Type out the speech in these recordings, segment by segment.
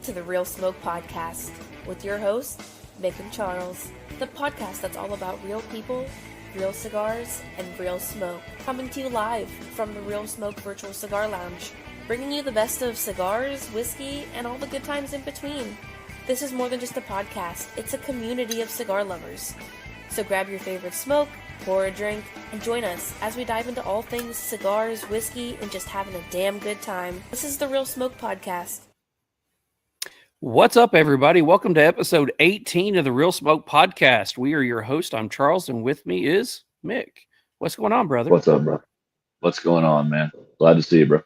to the Real Smoke Podcast with your hosts, Mick and Charles, the podcast that's all about real people, real cigars, and real smoke. Coming to you live from the Real Smoke Virtual Cigar Lounge, bringing you the best of cigars, whiskey, and all the good times in between. This is more than just a podcast, it's a community of cigar lovers. So grab your favorite smoke, pour a drink, and join us as we dive into all things cigars, whiskey, and just having a damn good time. This is the Real Smoke Podcast. What's up, everybody? Welcome to episode 18 of the Real Smoke Podcast. We are your host. I'm Charles, and with me is Mick. What's going on, brother? What's up, bro? What's going on, man? Glad to see you, bro.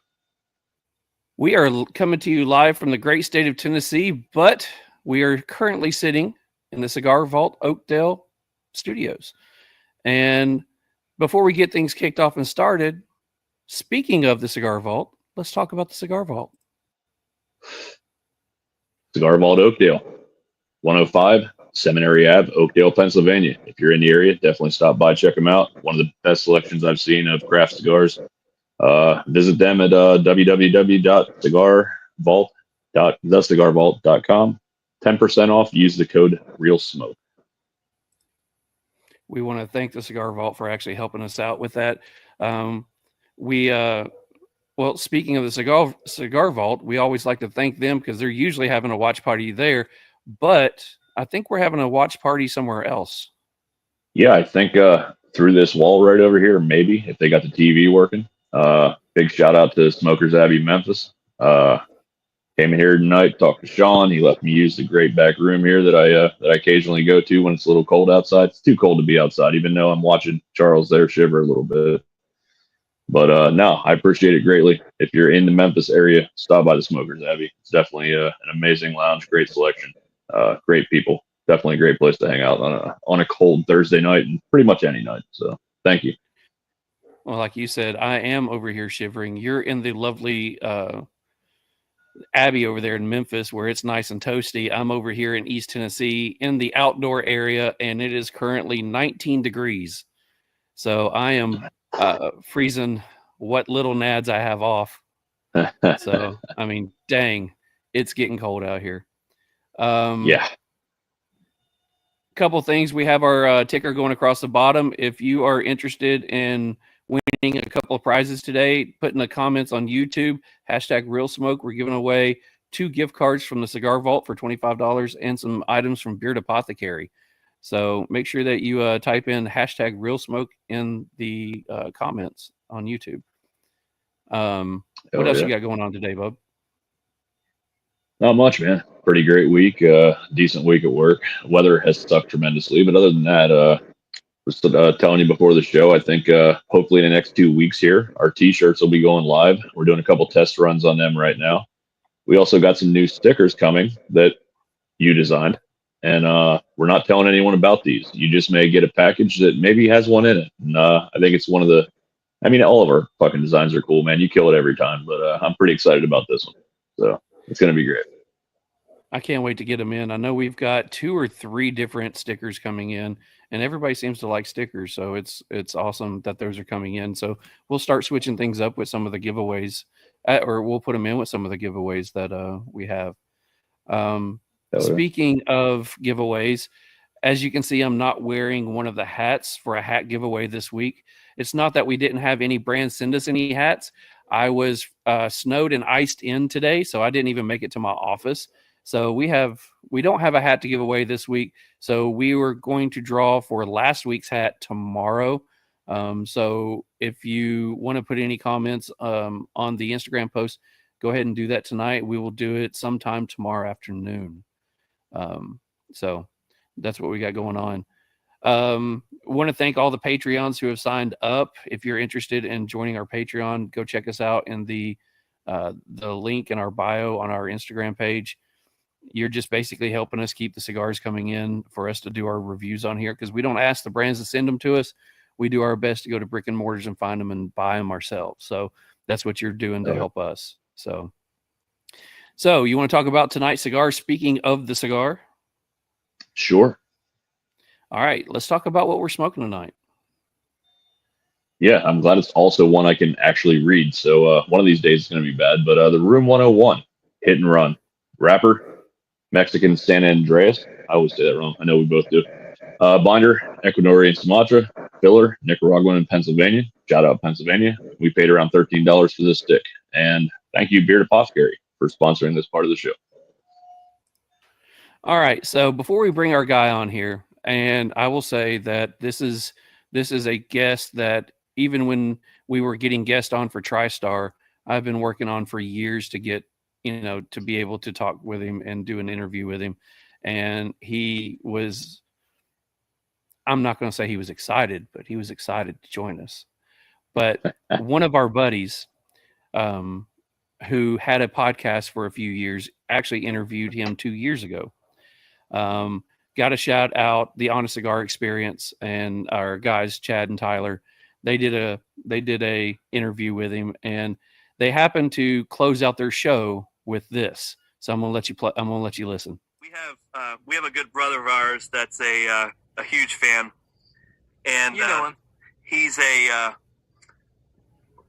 We are coming to you live from the great state of Tennessee, but we are currently sitting in the Cigar Vault Oakdale Studios. And before we get things kicked off and started, speaking of the Cigar Vault, let's talk about the Cigar Vault. Cigar Vault Oakdale, 105 Seminary Ave, Oakdale, Pennsylvania. If you're in the area, definitely stop by, check them out. One of the best selections I've seen of craft cigars. Visit them at thecigarvault.com. 10% off. Use the code RealSmoke. We want to thank the Cigar Vault for actually helping us out with that. Well, speaking of the Cigar Vault, we always like to thank them because they're usually having a watch party there, but I think we're having a watch party somewhere else. Yeah, I think through this wall right over here, maybe, if they got the TV working. Big shout out to Smokers Abbey, Memphis. Came in here tonight, talked to Sean. He let me use the great back room here that I occasionally go to when it's a little cold outside. It's too cold to be outside, even though I'm watching Charles there shiver a little bit. But no, I appreciate it greatly. If you're in the Memphis area, stop by the Smokers Abbey. It's definitely an amazing lounge, great selection, great people. Definitely a great place to hang out on a cold Thursday night and pretty much any night. So thank you. Well, like you said, I am over here shivering. You're in the lovely Abbey over there in Memphis where it's nice and toasty. I'm over here in East Tennessee in the outdoor area, and it is currently 19 degrees. So I am freezing what little nads I have off. So, I mean, dang, it's getting cold out here. Yeah. Couple things. We have our ticker going across the bottom. If you are interested in winning a couple of prizes today, put in the comments on YouTube, #RealSmoke. We're giving away 2 gift cards from the Cigar Vault for $25 and some items from Beard Apothecary. So make sure that you type in #RealSmoke in the comments on YouTube. What else you got going on today, bub? Not much, man. Pretty great week. Decent week at work. Weather has sucked tremendously, but other than that, was telling you before the show, I think hopefully in the next 2 weeks here, our T-shirts will be going live. We're doing a couple test runs on them right now. We also got some new stickers coming that you designed. And we're not telling anyone about these. You just may get a package that maybe has one in it. And I think it's one of the, I mean, all of our fucking designs are cool, man. You kill it every time. But I'm pretty excited about this one. So it's going to be great. I can't wait to get them in. I know we've got 2 or 3 different stickers coming in, and everybody seems to like stickers. So it's awesome that those are coming in. So we'll start switching things up with some of the giveaways, or we'll put them in with some of the giveaways that we have. Speaking of giveaways, as you can see, I'm not wearing one of the hats for a hat giveaway this week. It's not that we didn't have any brands send us any hats. I was snowed and iced in today, so I didn't even make it to my office. So we don't have a hat to give away this week. So we were going to draw for last week's hat tomorrow. So if you want to put any comments on the Instagram post, go ahead and do that tonight. We will do it sometime tomorrow afternoon. So that's what we got going on. Want to thank all the Patreons who have signed up. If you're interested in joining our Patreon, go check us out in the link in our bio on our Instagram page. You're just basically helping us keep the cigars coming in for us to do our reviews on here, because we don't ask the brands to send them to us. We do our best to go to brick and mortars and find them and buy them ourselves. So that's what you're doing to help us. So you want to talk about tonight's cigar? Speaking of the cigar. Sure. All right, let's talk about what we're smoking tonight. Yeah, I'm glad it's also one I can actually read. So one of these days it's going to be bad. But the Room 101 hit and run. wrapper, Mexican San Andreas. I always say that wrong. I know we both do. Binder, Ecuadorian Sumatra. Filler, Nicaraguan and Pennsylvania. Shout out Pennsylvania. We paid around $13 for this stick. And thank you, Beard Apothecary, for sponsoring this part of the show. All right. So before we bring our guy on here, and I will say that this is a guest that even when we were getting guests on for TriStar, I've been working on for years to get, to be able to talk with him and do an interview with him. And he was, I'm not going to say he was excited, but he was excited to join us. But one of our buddies, who had a podcast for a few years, actually interviewed him 2 years ago. Got to shout out the Honest Cigar Experience and our guys, Chad and Tyler. They did a interview with him, and they happened to close out their show with this. So I'm gonna let you I'm gonna let you listen. We have a good brother of ours that's a huge fan, and he's a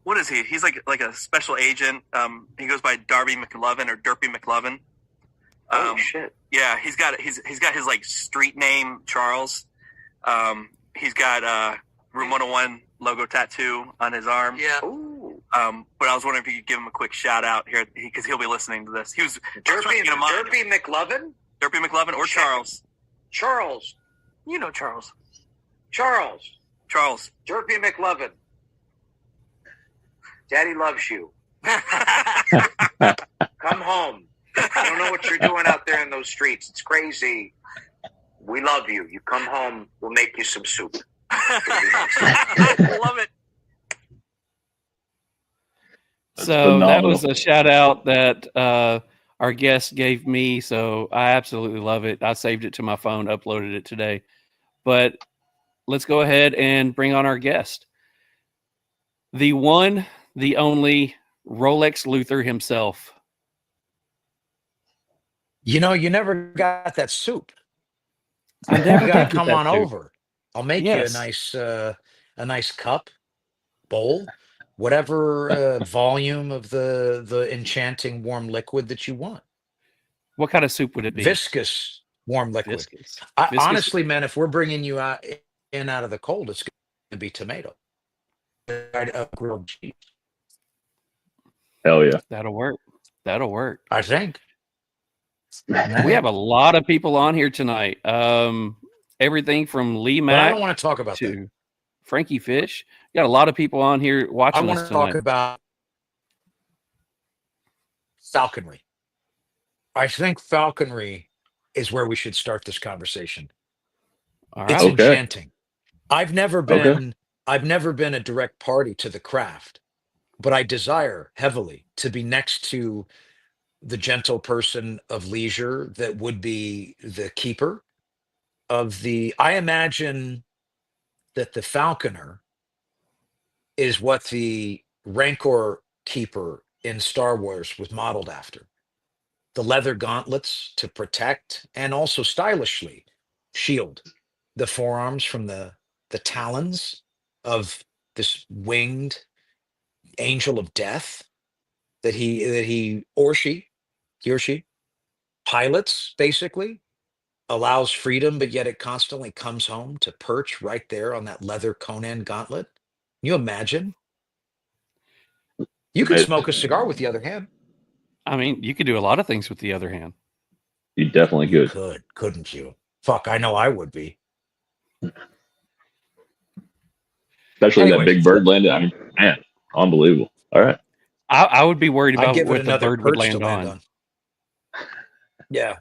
what is he? He's like a special agent. He goes by Darby McLovin or Derpy McLovin. Oh shit! Yeah, he's got his like street name Charles. He's got Room101 logo tattoo on his arm. Yeah. Ooh. But I was wondering if you could give him a quick shout out here because he'll be listening to this. He was Derpy McLovin. Derpy McLovin or Charles. Charles. You know Charles. Charles. Derpy McLovin. Daddy loves you. Come home. I don't know what you're doing out there in those streets. It's crazy. We love you. You come home, we'll make you some soup. Love it. So that was a shout out that our guest gave me. So I absolutely love it. I saved it to my phone, uploaded it today. But let's go ahead and bring on our guest. The one, the only Rolex Luther himself. You never got that soup. I never You gotta did come that on soup. over. I'll make you a nice cup, bowl, whatever volume of the enchanting warm liquid that you want. What kind of soup would it be? Viscous warm liquid. Viscous. Honestly, man, if we're bringing you out of the cold, it's going to be tomato. Grilled cheese. Hell yeah. That'll work. I think. We have a lot of people on here tonight. Everything from Lee But Mack I don't want to talk about to that. Frankie Fish. Got a lot of people on here I watching want us to talk tonight. about falconry. I think falconry is where we should start this conversation. All It's right. Okay. enchanting. I've never been a direct party to the craft, but I desire heavily to be next to the gentle person of leisure that would be the keeper of I imagine that the falconer is what the Rancor keeper in Star Wars was modeled after. The leather gauntlets to protect and also stylishly shield the forearms from the talons of this winged angel of death that he or she pilots, basically allows freedom, but yet it constantly comes home to perch right there on that leather Conan gauntlet. Can you imagine? You could smoke a cigar with the other hand. I mean, you could do a lot of things with the other hand. You definitely You could. couldn't you? Fuck, I know I would be. Especially Anyway. that big bird landed. I mean, man, unbelievable. All right. I would be worried I'd about give it what the another bird would perch to land on. Yeah.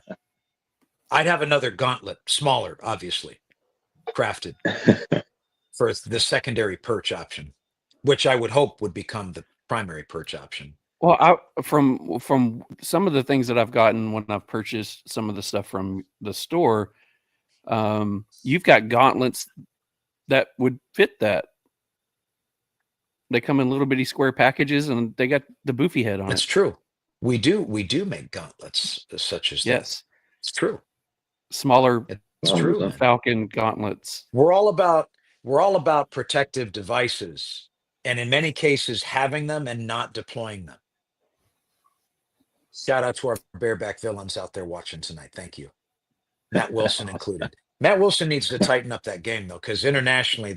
I'd have another gauntlet, smaller, obviously, crafted for the secondary perch option, which I would hope would become the primary perch option. Well, from some of the things that I've gotten when I've purchased some of the stuff from the store, you've got gauntlets that would fit that. They come in little bitty square packages, and they got the boofy head on That's it. true. We do make gauntlets such as Yes, that. It's true. smaller It's true. 100%. Man. Falcon gauntlets. We're all about protective devices, and in many cases, having them and not deploying them. Shout out to our bareback villains out there watching tonight. Thank you. Matt Wilson included. Matt Wilson needs to tighten up that game, though, because internationally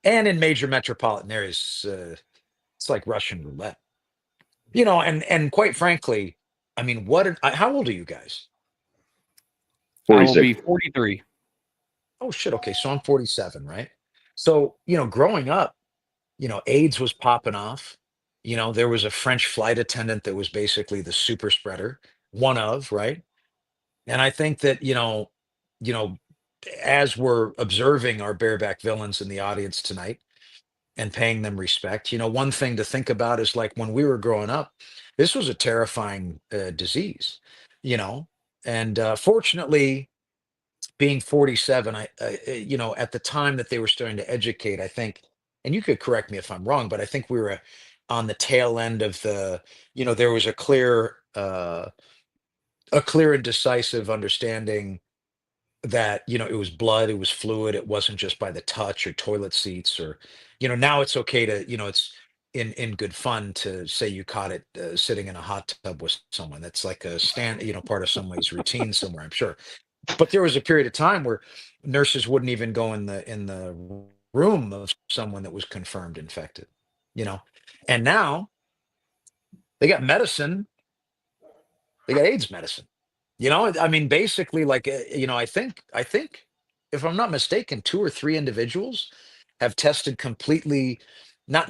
and in major metropolitan areas, it's like Russian roulette. And quite frankly, I mean, how old are you guys? I will 46. be 43. Oh, shit. Okay. So I'm 47, right? So, growing up, AIDS was popping off. There was a French flight attendant that was basically the super spreader, right? And I think that, as we're observing our bareback villains in the audience tonight and paying them respect, one thing to think about is like when we were growing up, this was a terrifying disease, and fortunately, being 47, at the time that they were starting to educate, I think, and you could correct me if I'm wrong, but I think we were on the tail end of there was a clear and decisive understanding that it was blood, it was fluid, it wasn't just by the touch or toilet seats, or now it's okay to it's in good fun to say you caught it sitting in a hot tub with someone. That's like a part of somebody's routine somewhere, I'm sure. But there was a period of time where nurses wouldn't even go in the room of someone that was confirmed infected, and now they got medicine, they got AIDS medicine. I mean, basically, like, I think if I'm not mistaken, 2 or 3 individuals have tested completely not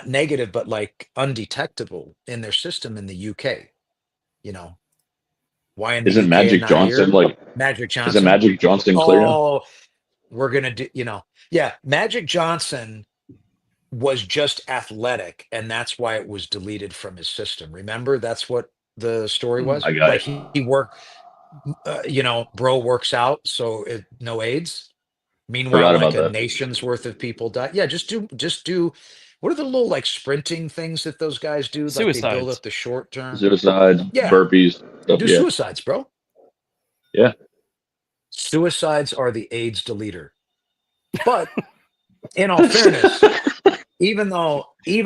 negative, but like undetectable in their system in the UK. Why in the Isn't UK and Magic not Johnson here? like? Magic Isn't Johnson. Magic Johnson clear now? Oh, we're gonna do. Yeah. Magic Johnson was just athletic, and that's why it was deleted from his system. Remember, that's what the story was. I got Like it. he worked. Bro works out, so no AIDS. Meanwhile, Forgot like about a that. nation's worth of people die. Yeah, just do. What are the little like sprinting things that those guys do? Like they build Suicides. up the short term. Suicides, Yeah, burpees, stuff. do Yeah, suicides, bro. yeah. Suicides are the AIDS deleter. But in all fairness, even though you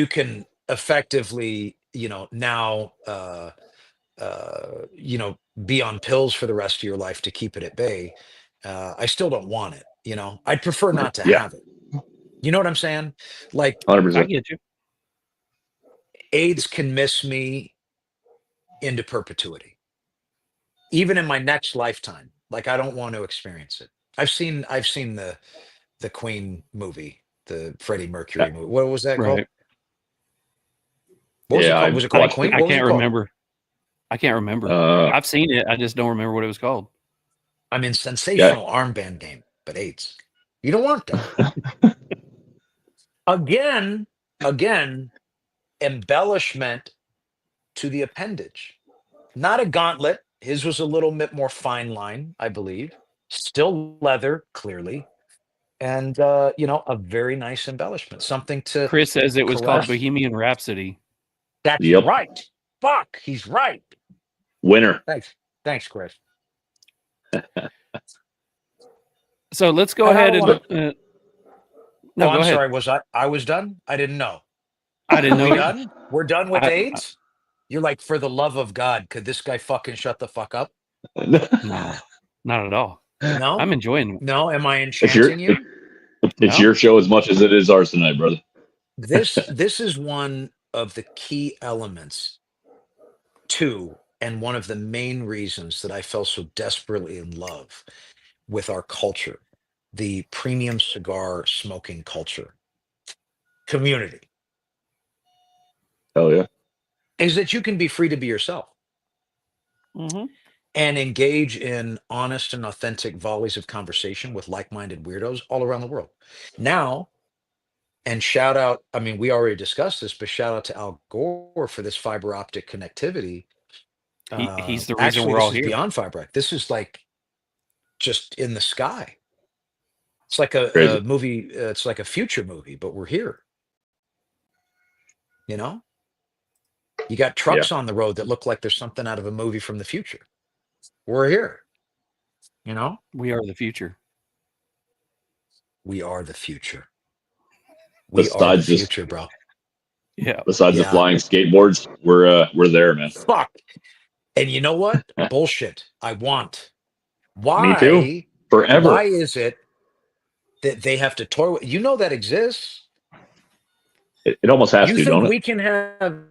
can effectively, now be on pills for the rest of your life to keep it at bay, I still don't want it. I'd prefer not to Yeah, have it. You know what I'm saying? Like 100%. I get you. AIDS can miss me into perpetuity, even in my next lifetime. Like I don't want to experience it. I've seen the Queen movie, the Freddie Yeah, Mercury movie. What was that called? Right. What was it yeah. called? I Was it called watched Queen? it. I What was it can't called? remember. I can't remember. Uh, I've seen it. I just don't remember what it was called. I'm in yeah. sensational armband game, but AIDS. You don't want that. Again, embellishment to the appendage. Not a gauntlet. His was a little bit more fine line, I believe. Still leather, clearly. And a very nice embellishment. Something to Chris says it was called caress. Bohemian Rhapsody. That's Yep. right. Fuck, he's right. Winner. Thanks, Chris. So let's go And I ahead don't and wanna- no, go I'm ahead. sorry. I was done? I didn't know. I didn't know. We done? We're done with I- AIDS? You're like, for the love of God, could this guy fucking shut the fuck up? No, not at all. No? I'm enjoying. No? Am I It's your, enchanting you? it's No? your show as much as it is ours tonight, brother. This is one of the key elements to, and one of the main reasons that I fell so desperately in love with our culture, the premium cigar smoking culture community, Hell yeah. is that you can be free to be yourself Mhm. and engage in honest and authentic volleys of conversation with like-minded weirdos all around the world. Now, and shout out, I mean, we already discussed this, but shout out to Al Gore for this fiber optic connectivity. He's the reason Actually, we're this all is here. beyond fiber optic. This is like just in the sky. It's like a Crazy. movie. It's like a future movie, but we're here. You got trucks on the road that look like there's something out of a movie from the future. We're here. We are the future. We are the future. We are the Besides this, future, bro. Yeah. Besides the flying skateboards, we're there, man. Fuck. And you know what? Bullshit. I want. Me too. Why? Forever. Why is it that they have to toy with? You know that exists. It almost has You to, think don't we it? can have?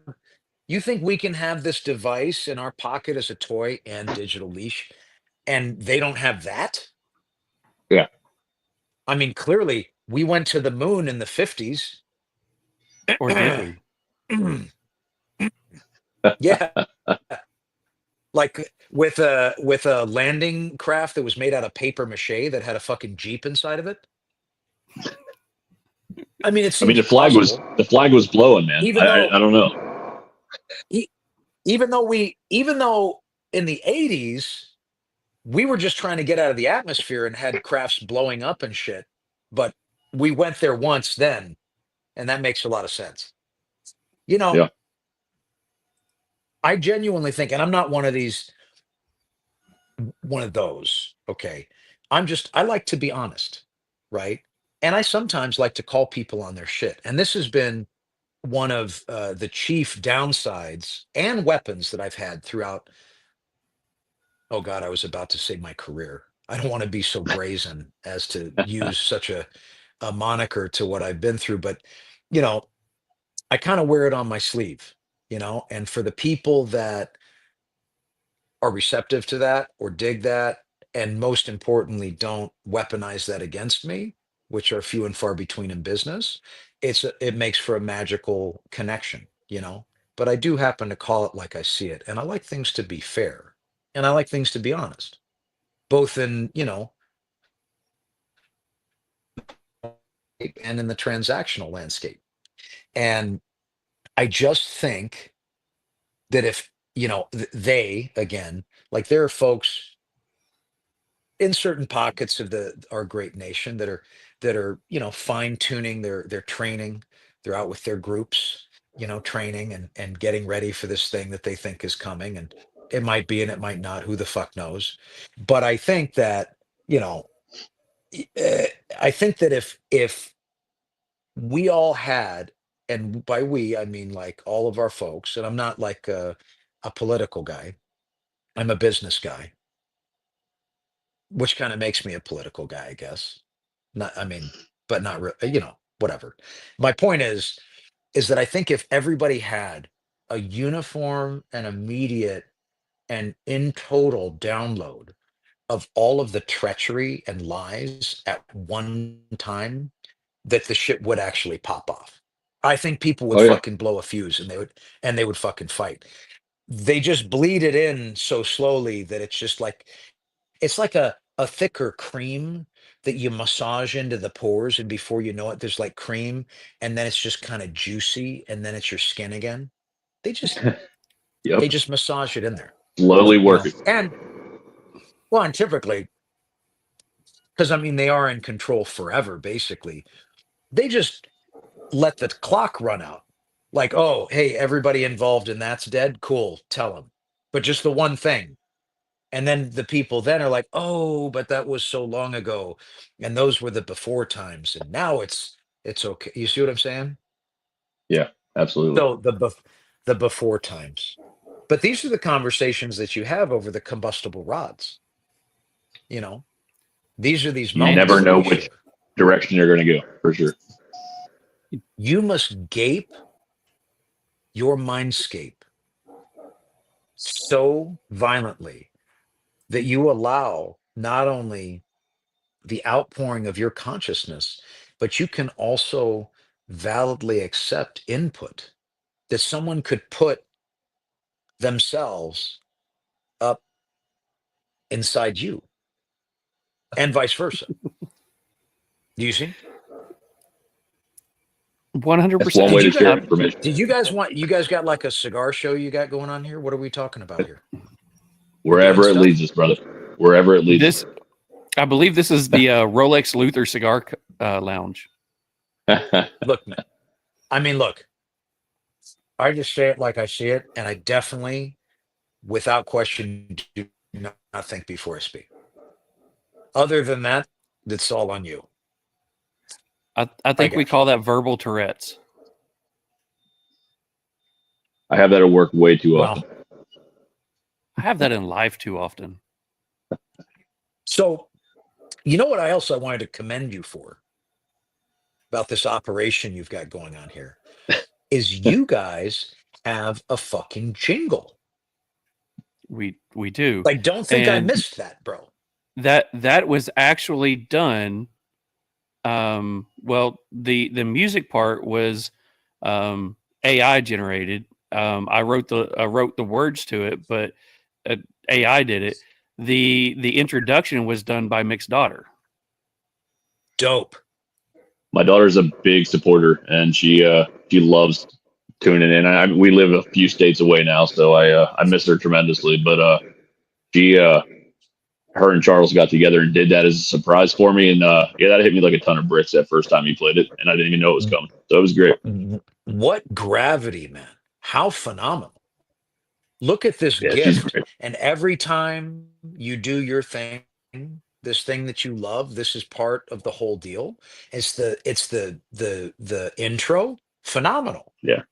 You think we can have this device in our pocket as a toy and digital leash, and they don't have that? Yeah. I mean, clearly, we went to the moon in the 50s. Or did we? Yeah. Like with a landing craft that was made out of paper mache that had a fucking Jeep inside of it. I mean, it I mean, seems plausible. the flag was blowing, man. Even though I don't know. even though in the 80s we were just trying to get out of the atmosphere and had crafts blowing up and shit, but we went there once then, and that makes a lot of sense. You know, Yeah. I genuinely think, and I'm not one of those, okay. I like to be honest, right? And I sometimes like to call people on their shit. And this has been one of the chief downsides and weapons that I've had throughout. Oh God, I was about to say my career. I don't want to be so brazen as to use such a moniker to what I've been through, but you know, I kind of wear it on my sleeve, and for the people that are receptive to that or dig that, and most importantly, don't weaponize that against me, which are few and far between in business, it makes for a magical connection. But I do happen to call it like I see it, and I like things to be fair, and I like things to be honest, both in and in the transactional landscape. And I just think that if they again, like there are folks in certain pockets of our great nation that are fine tuning their training. They're out with their groups, training and getting ready for this thing that they think is coming, and it might be and it might not, who the fuck knows. But I think that you know I think that if we all had, and by we I mean like all of our folks, and I'm not like a political guy, I'm a business guy, which kind of makes me a political guy, I guess. Not, I mean, but not whatever. My point is that I think if everybody had a uniform and immediate and in total download of all of the treachery and lies at one time, that the shit would actually pop off. I think people would Oh yeah. fucking blow a fuse, and they would fucking fight. They just bleed it in so slowly that it's like a thicker cream that you massage into the pores, and before you know it, there's like cream, and then it's just kind of juicy, and then it's your skin again. They just they Yep. just massage it in there, Slowly working. And well, and typically, because I mean they are in control forever, basically. They just let the clock run out. Like, oh, hey, everybody involved in that's dead. Cool, tell them. But just the one thing. And then the people then are like, oh, but that was so long ago. And those were the before times. And now it's okay. You see what I'm saying? Yeah, absolutely. So the before times. But these are the conversations that you have over the combustible rods. These are these You moments never that know we which share. direction you're going to go, for sure. You must gape your mindscape so violently that you allow not only the outpouring of your consciousness, but you can also validly accept input that someone could put themselves up inside you, and vice versa. Do you see? 100%. That's one way to share Um, information. Did you guys got like a cigar show you got going on here? What are we talking about here? Wherever it stuff? leads us, brother. Wherever it leads us. I believe this is the Rolex Luther Cigar Lounge. Look, man. I mean, look, I just say it like I see it, and I definitely, without question, do not think before I speak. Other than that, that's all on you. I think we call that verbal Tourette's. I have that at work way too often. I have that in life too often. So, you know what I wanted to commend you for about this operation you've got going on here is you guys have a fucking jingle. We do. Like, don't think I And missed that, bro. That was actually done. Well, the music part was AI generated. I wrote the words to it, but AI did it. The introduction was done by Mick's daughter. Dope. My daughter's a big supporter, and she loves tuning in. We live a few states away now, so I miss her tremendously. But her and Charles got together and did that as a surprise for me, and that hit me like a ton of bricks that first time he played it, and I didn't even know it was coming. So it was great. What gravity, man! How phenomenal! Look at this gift, and every time you do your thing, this thing that you love, this is part of the whole deal. It's the intro, phenomenal. Yeah.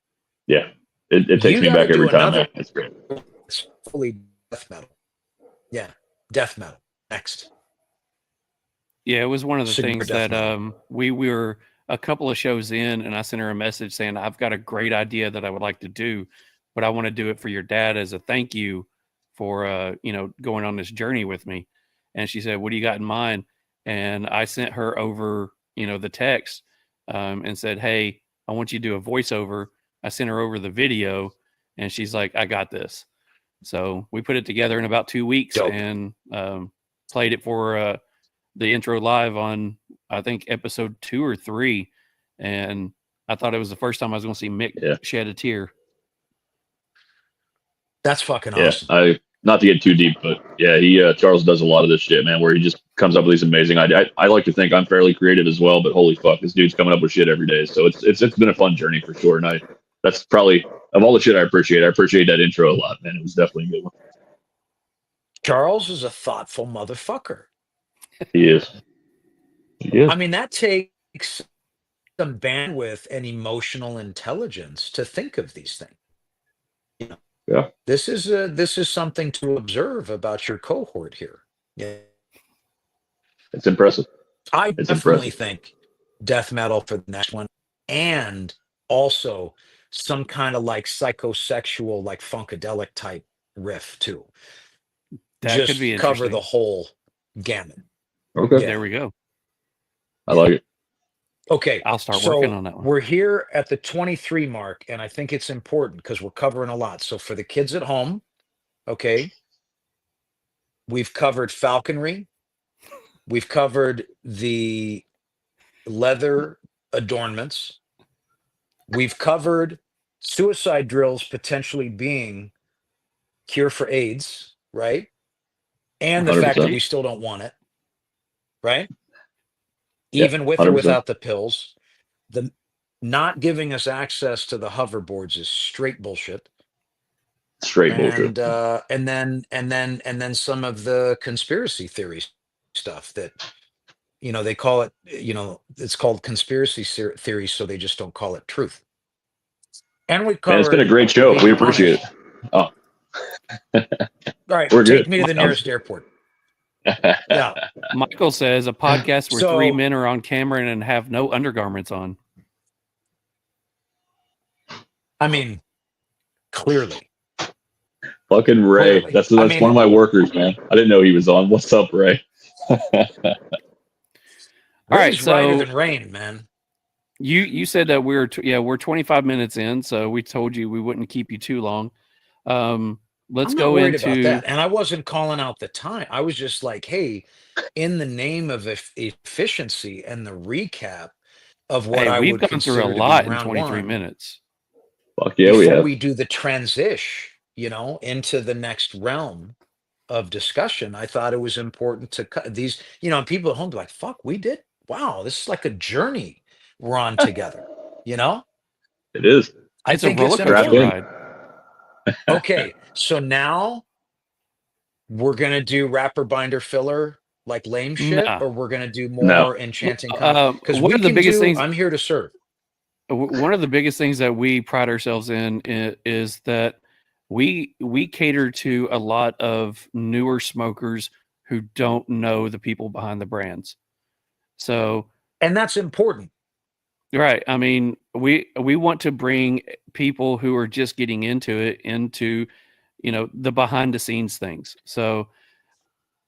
It takes me back every time. Man. It's great. It's fully death metal. Yeah, death metal. Next. Yeah, it was one of the Cigar things death that metal. we were a couple of shows in, and I sent her a message saying, I've got a great idea that I would like to do, but I want to do it for your dad as a thank you for going on this journey with me. And she said, what do you got in mind? And I sent her over the text and said, hey, I want you to do a voiceover. I sent her over the video, and she's like, I got this. So we put it together in about 2 weeks. Dope. And played it for the intro live on, I think, episode 2 or 3. And I thought it was the first time I was going to see Mick shed a tear. That's fucking awesome. Yeah, not to get too deep, but yeah, Charles does a lot of this shit, man, where he just comes up with these amazing ideas. I like to think I'm fairly creative as well, but holy fuck, this dude's coming up with shit every day. So it's been a fun journey for sure. And that's probably, of all the shit I appreciate that intro a lot, man. It was definitely a good one. Charles is a thoughtful motherfucker. He is. I mean, that takes some bandwidth and emotional intelligence to think of these things. Yeah. This is something to observe about your cohort here. Yeah. It's impressive. I definitely think death metal for the next one, and also some kind of like psychosexual, like funkadelic type riff too. That just could be cover the whole gamut. Okay. Yeah. There we go. I like it. Okay. I'll start working on that one. We're here at the 23 mark, and I think it's important because we're covering a lot. So for the kids at home, okay, we've covered falconry. We've covered the leather adornments. We've covered suicide drills potentially being cure for AIDS, right? And the 100%. fact that we still don't want it, right? Even with 100%. Or without the pills. The not giving us access to the hoverboards is straight bullshit. Bullshit. And then some of the conspiracy theory stuff that they call it, it's called conspiracy theory, so they just don't call it truth. And we covered. Man, it's been a great show. We appreciate it. Oh. All right, We're take good. me to the nearest airport. Yeah. Michael says a podcast where 3 men are on camera and have no undergarments on. I mean, clearly. Fucking Ray. Clearly. That's one of my workers, man. I didn't know he was on. What's up, Ray? All right, so brighter than rain, man. You said that we're 25 minutes in, so we told you we wouldn't keep you too long. Let's go into about that. And I wasn't calling out the time. I was just like, hey, in the name of efficiency and the recap of what we've gone through a lot in 23 minutes. Fuck yeah, we have. Before we do the transition, into the next realm of discussion, I thought it was important to cut these, people at home be like, fuck, we did. Wow, this is like a journey we're on together, It is. I think it's a ride. Okay, so now we're gonna do wrapper binder filler like lame shit, or we're gonna do more enchanting. Because one of the biggest things I'm here to serve. one of the biggest things that we pride ourselves in is that we cater to a lot of newer smokers who don't know the people behind the brands. So, and that's important. right. I mean, we want to bring people who are just getting into it into, the behind the scenes things. So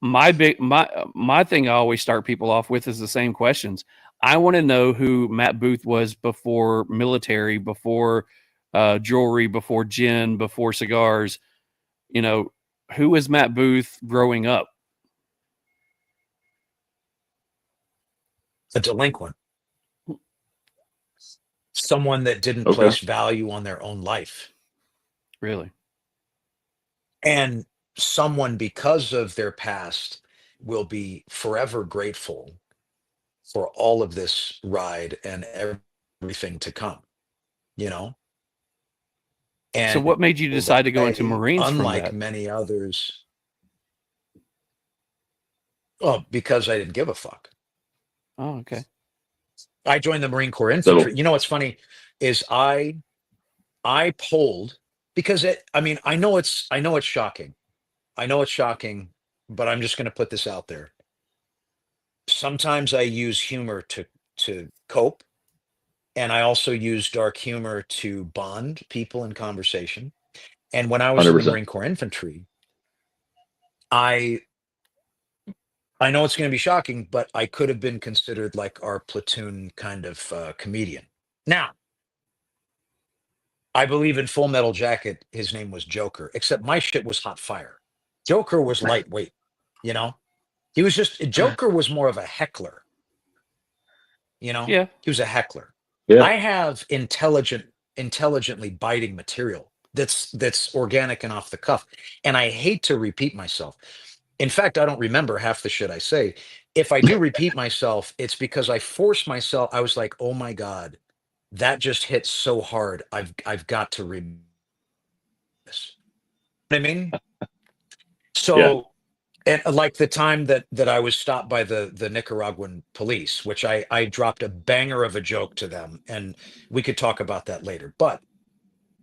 my thing I always start people off with is the same questions. I want to know who Matt Booth was before military, before jewelry, before gin, before cigars. Who was Matt Booth growing up? A delinquent, someone that didn't Okay. place value on their own life, Really? and someone, because of their past, will be forever grateful for all of this ride and everything to come, you know? So And what made you decide to go into I, Marines from unlike that? many others, well, because I didn't give a fuck. Oh, okay. I joined the Marine Corps So, infantry. You know what's funny is I polled because I mean, I know it's shocking. I know it's shocking, but I'm just going to put this out there. Sometimes I use humor to cope, and I also use dark humor to bond people in conversation. And when I was in the 100%. Marine Corps infantry, I I know it's going to be shocking, but I could have been considered like our platoon kind of comedian. Now, I believe in Full Metal Jacket, his name was Joker, except my shit was hot fire. Joker was lightweight, you know? He was just, Joker was more of a heckler, you know? Yeah. He was a heckler. Yeah. I have intelligently biting material that's organic and off the cuff. And I hate to repeat myself. In fact, I don't remember half the shit I say. If I do repeat myself, it's because I force myself. I was like, oh my God, that just hit so hard. I've got to remember this. You know what I mean? Yeah. So, and like the time that I was stopped by the Nicaraguan police, which I dropped a banger of a joke to them, and we could talk about that later. But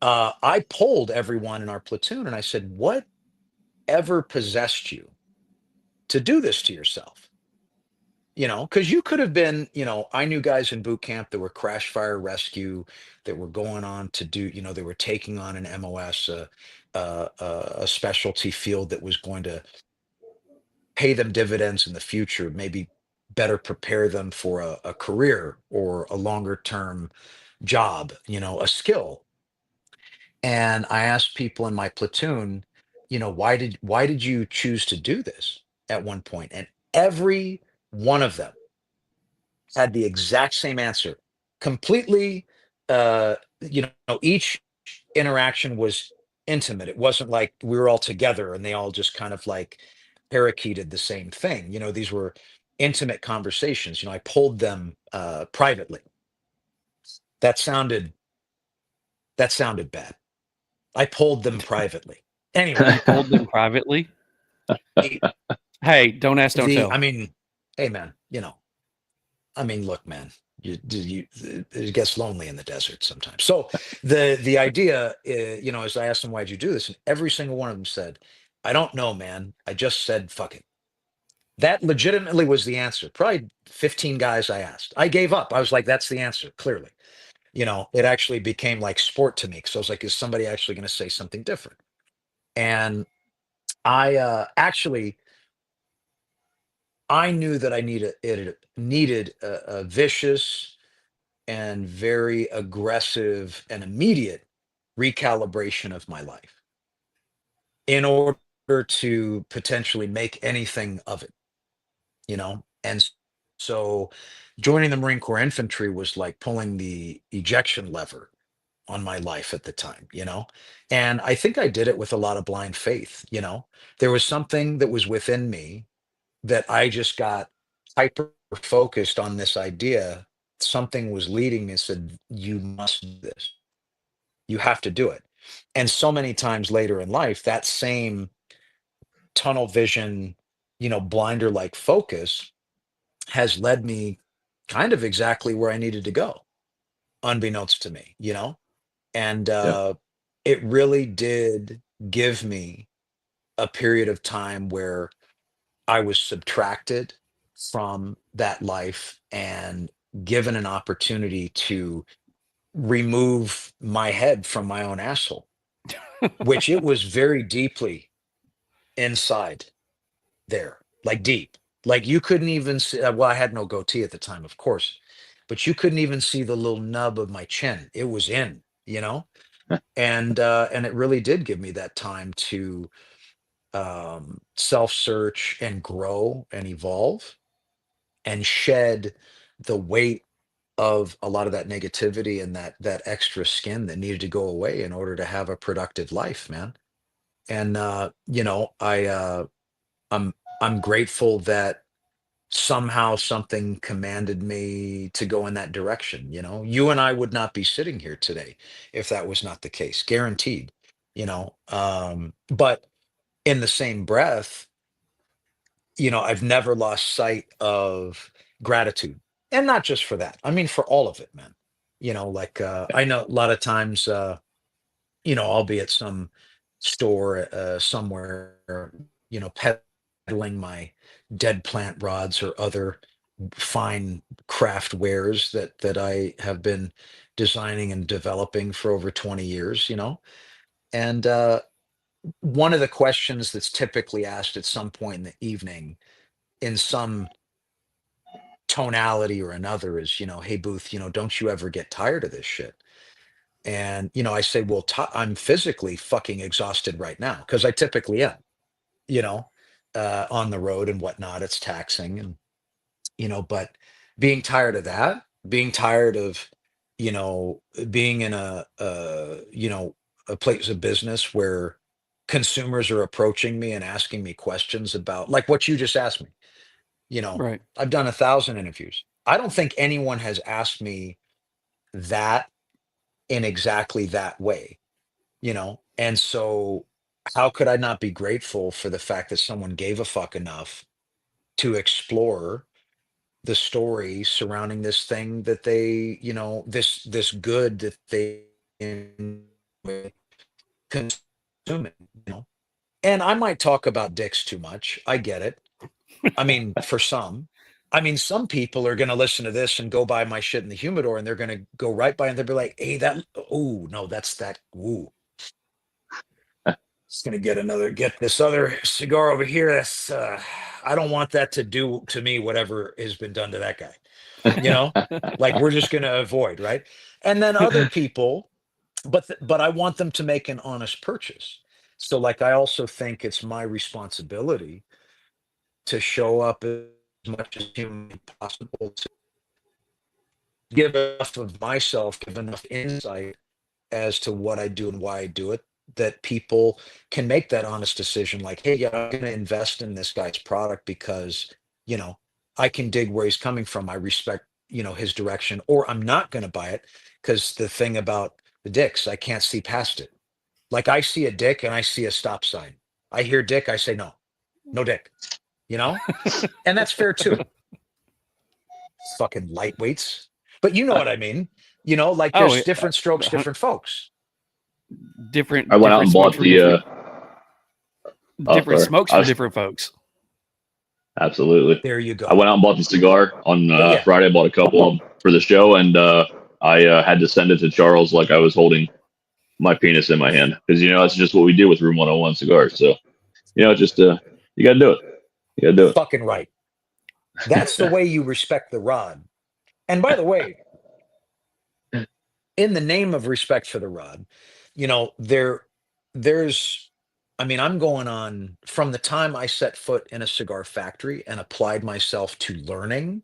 I polled everyone in our platoon, and I said, "What ever possessed you to do this to yourself?" You know, because you could have been, I knew guys in boot camp that were crash fire rescue that were going on to do, they were taking on an MOS, a specialty field that was going to pay them dividends in the future, maybe better prepare them for a career or a longer term job, a skill. And I asked people in my platoon, why did you choose to do this at one point? And every one of them had the exact same answer. Completely, each interaction was intimate. It wasn't like we were all together and they all just kind of like parakeeted the same thing. These were intimate conversations. I pulled them privately. That sounded bad. I pulled them privately. Anyway, You pulled them privately? the, Hey, don't ask, don't tell. I mean, hey man, look, man, it gets lonely in the desert sometimes. So the idea, is I asked them, why'd you do this? And every single one of them said, I don't know, man. I just said, fuck it. That legitimately was the answer. Probably 15 guys I asked. I gave up. I was like, that's the answer, clearly. It actually became like sport to me. Because I was like, is somebody actually going to say something different? And I knew that needed a vicious and very aggressive and immediate recalibration of my life in order to potentially make anything of it, And so joining the Marine Corps infantry was like pulling the ejection lever on my life at the time, And I think I did it with a lot of blind faith, There was something that was within me that I just got hyper focused on this idea. Something was leading me and said, you must do this. You have to do it. And so many times later in life, that same tunnel vision, blinder like focus has led me kind of exactly where I needed to go. unbeknownst to me, and Yeah. it really did give me a period of time where I was subtracted from that life and given an opportunity to remove my head from my own asshole, which it was very deeply inside there, like deep. Like you couldn't even see, well, I had no goatee at the time, of course, but you couldn't even see the little nub of my chin. It was in, and it really did give me that time to self-search and grow and evolve and shed the weight of a lot of that negativity and that extra skin that needed to go away in order to have a productive life, man. And I'm grateful that somehow something commanded me to go in that direction. You and I would not be sitting here today if that was not the case, guaranteed. But in the same breath, I've never lost sight of gratitude. And not just for that. I mean, for all of it, man. Like I know a lot of times, I'll be at some store somewhere, peddling my dead plant rods or other fine craft wares that I have been designing and developing for over 20 years. And one of the questions that's typically asked at some point in the evening in some tonality or another is, hey Booth, don't you ever get tired of this shit? And I say, well, I'm physically fucking exhausted right now because I typically am, you know, on the road and whatnot. It's taxing, and but being tired of that, being tired of, being in a place of business where consumers are approaching me and asking me questions about like what you just asked me. Right. I've done 1,000 interviews. I don't think anyone has asked me that in exactly that way, And so how could I not be grateful for the fact that someone gave a fuck enough to explore the story surrounding this thing that they, this good that they enjoy consuming, you know? And I might talk about dicks too much. I get it. I mean, for some. I mean, some people are going to listen to this and go buy my shit in the humidor and they're going to go right by and they'll be like, hey, oh, no, that's that. Ooh, it's going to get this other cigar over here. I don't want that to do to me whatever has been done to that guy. Like we're just going to avoid, right? And then other people, but I want them to make an honest purchase. So, like, I also think it's my responsibility to show up as much as humanly possible to give enough of myself, give enough insight as to what I do and why I do it, that people can make that honest decision like, hey, yeah, I'm going to invest in this guy's product because, you know, I can dig where he's coming from. I respect, his direction, or I'm not going to buy it because the thing about the dicks, I can't see past it. Like I see a dick and I see a stop sign. I hear dick, I say no, no dick, and that's fair too. Fucking lightweights. But you know what I mean? Like Oh, there's different strokes, different folks. different I went out different and smokes bought for the. different Sorry, smokes for different folks. absolutely. There you I go. went out and bought the cigar on Oh yeah. Friday. I bought a couple of them for the show, and I had to send it to Charles like I was holding my penis in my hand because that's just what we do with Room 101 cigars. So just you got to do it. You got to do it. Fucking right. That's the way you respect the rod. And by the way, in the name of respect for the rod, there's I mean, I'm going on from the time I set foot in a cigar factory and applied myself to learning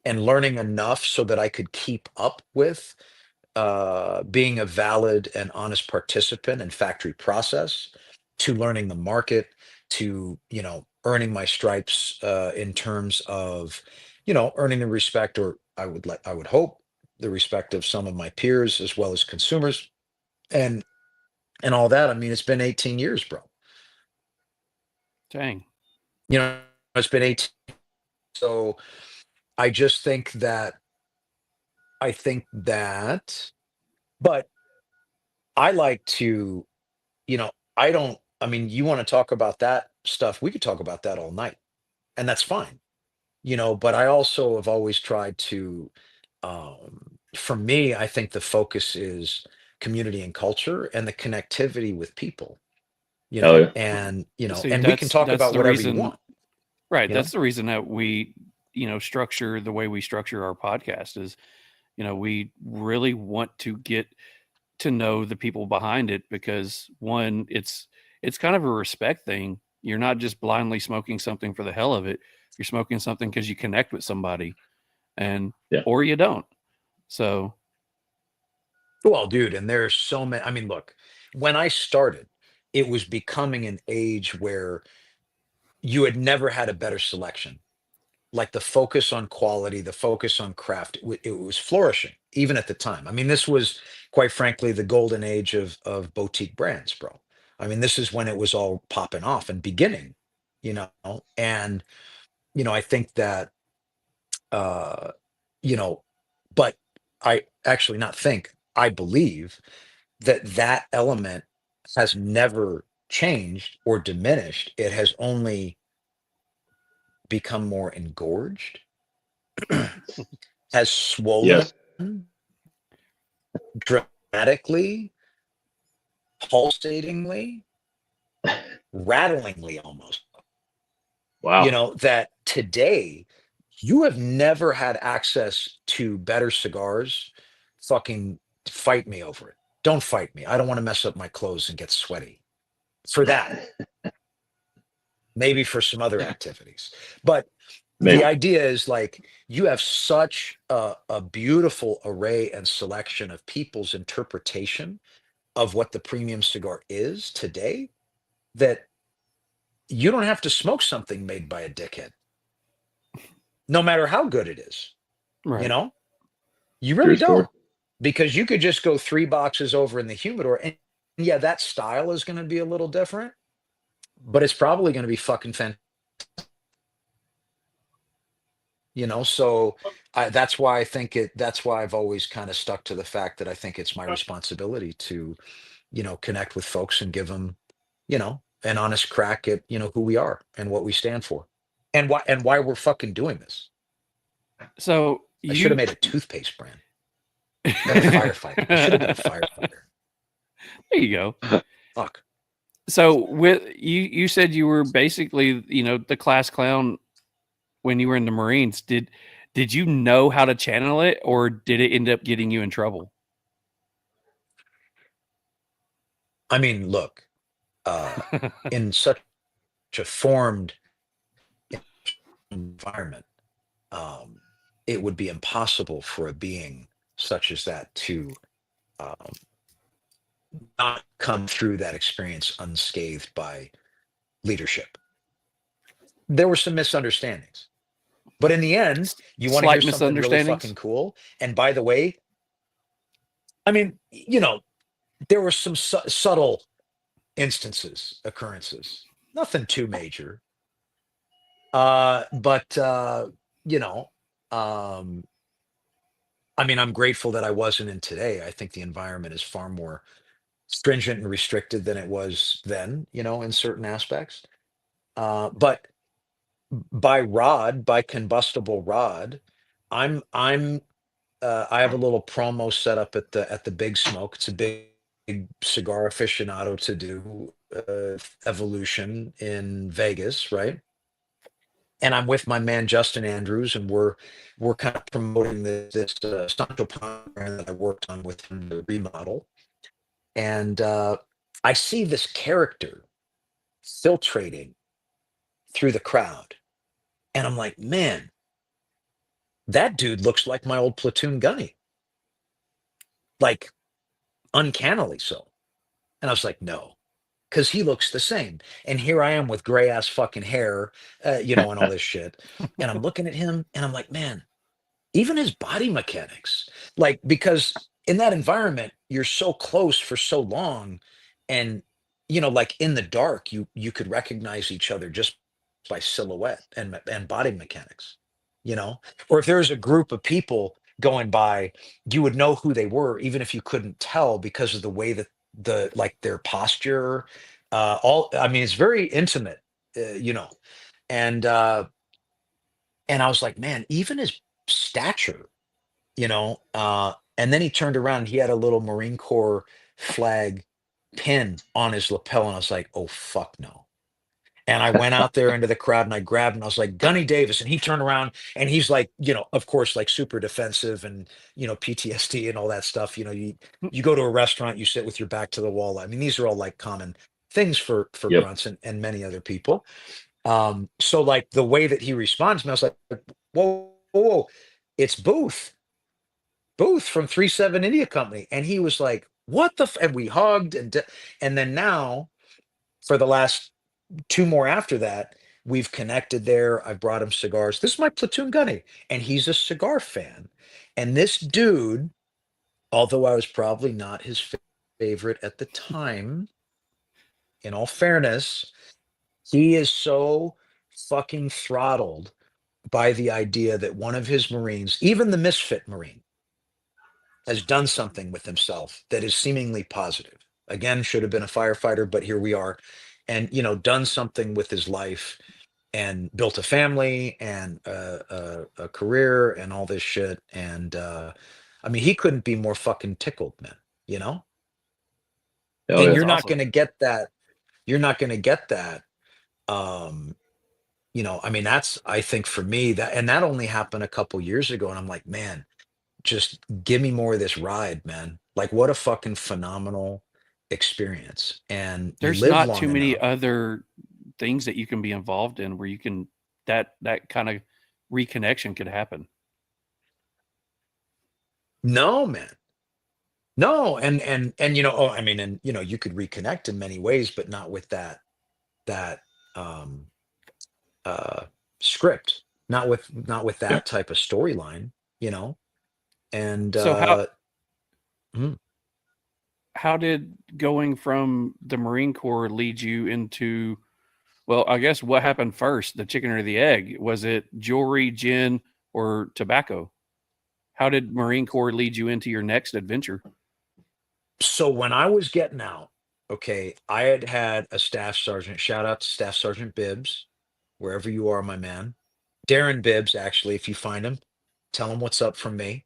and learning enough so that I could keep up with being a valid and honest participant in factory process, to learning the market, to earning my stripes in terms of earning the respect, or I would hope the respect of some of my peers as well as consumers, and all that. I mean, it's been 18 years, bro. Dang. It's been 18. So I just think that I think that, but I like to, I don't, I mean, you want to talk about that stuff, we could talk about that all night, and that's fine, but I also have always tried to, for me, I think the focus is community and culture and the connectivity with people, Hell yeah. See, and we can talk that's about the whatever you reason, want, right? you know? That's the reason that we, structure the way we structure our podcast is, we really want to get to know the people behind it because one, it's kind of a respect thing. You're not just blindly smoking something for the hell of it. You're smoking something because you connect with somebody, and Yeah. or you don't. So, Well, dude, and there's so many. I mean, look, when I started, it was becoming an age where you had never had a better selection. Like the focus on quality, the focus on craft, it was flourishing even at the time. I mean, this was quite frankly the golden age of boutique brands, bro. I mean, this is when it was all popping off and beginning, you know. And I think that uh, you know, but I actually not think, I believe that that element has never changed or diminished. It has only become more engorged, has swollen Yes. dramatically, pulsatingly, rattlingly almost. Wow. That today you have never had access to better cigars. Fucking fight me over it. Don't fight me. I don't want to mess up my clothes and get sweaty for that. Maybe for some other activities. But the Maybe. idea is like you have such a beautiful array and selection of people's interpretation of what the premium cigar is today that you don't have to smoke something made by a dickhead, no matter how good it is. You right. know, you True really story. don't, because you could just go 3 boxes over in the humidor, and yeah, that style is going to be a little different, but it's probably going to be fucking fantastic. So that's why I think that's why I've always kind of stuck to the fact that I think it's my responsibility to, connect with folks and give them, an honest crack at, who we are and what we stand for and why we're fucking doing this. So I should have you made a toothpaste brand. Been a firefighter. I should have been a firefighter. there you go. Fuck. So with you said you were basically, the class clown when you were in the Marines. Did you know how to channel it, or did it end up getting you in trouble? I mean, look, in such a formed environment, it would be impossible for a being such as that to um, not come through that experience unscathed by leadership. There were some misunderstandings, but in the end, you want to hear Slight something really misunderstandings. fucking cool. And by the way, I mean, there were some subtle instances, occurrences, nothing too major. But you know, um, I mean, I'm grateful that I wasn't in today. I think the environment is far more stringent and restricted than it was then, in certain aspects. But by combustible rod, I'm I have a little promo set up at the Big Smoke. It's a big cigar aficionado to do evolution in Vegas, right? And I'm with my man Justin Andrews, and we're kind of promoting this Sancho Panza brand that I worked on with him, the remodel. And I see this character filtrating through the crowd, and I'm like, man, that dude looks like my old platoon gunny, like uncannily so. And I was like, no, because he looks the same. And here I am with gray ass fucking hair, and all this shit. And I'm looking at him, and I'm like, man, even his body mechanics, like, because in that environment you're so close for so long, and like in the dark you could recognize each other just by silhouette and body mechanics, you know or if there's a group of people going by, you would know who they were, even if you couldn't tell because of the way that their posture, I mean, it's very intimate, you know, and I was like, man, even his stature, you know, and then he turned around, he had a little Marine Corps flag pin on his lapel, and I was like, oh fuck no. And I went out there into the crowd and I grabbed him. I was like, Gunny Davis. And he turned around and he's like, you know, of course, like super defensive and, you know, PTSD and all that stuff. You know, you go to a restaurant, you sit with your back to the wall. I mean, these are all like common things for Yep. grunts and many other people. So like the way that he responds to me, I was like, whoa, whoa, whoa. It's Booth from 3-7 India Company. And he was like, what the and we hugged and then now for the last 2 more after that, we've connected there. I brought him cigars. This is my platoon gunny, and he's a cigar fan. And this dude, although I was probably not his favorite at the time, in all fairness, he is so fucking throttled by the idea that one of his Marines, even the misfit Marine, has done something with himself that is seemingly positive. Again, should have been a firefighter, but here we are. And, you know, done something with his life and built a family and a career and all this shit. And I mean, he couldn't be more fucking tickled, man, you know? Oh, And yeah. you're not awesome. going to get that. You're not going to get that. Um, you know, I mean, that's, I think for me, that only happened a couple years ago. And I'm like, man, just give me more of this ride, man. Like, what a fucking phenomenal experience. And you There's live not long too many enough. other things that you can be involved in where you can that kind of reconnection could happen. No, man. No, and you know, oh, I mean, and you know, you could reconnect in many ways, but not with that um uh script, not with that type of storyline, you know. And So mm, how did going from the Marine Corps lead you into, well, I guess what happened first, the chicken or the egg? Was it jewelry, gin, or tobacco? How did Marine Corps lead you into your next adventure? so when I was getting out, okay, I had a staff sergeant, shout out to Staff Sergeant Bibbs, wherever you are, my man. Darren Bibbs, actually, if you find him, tell him what's up from me.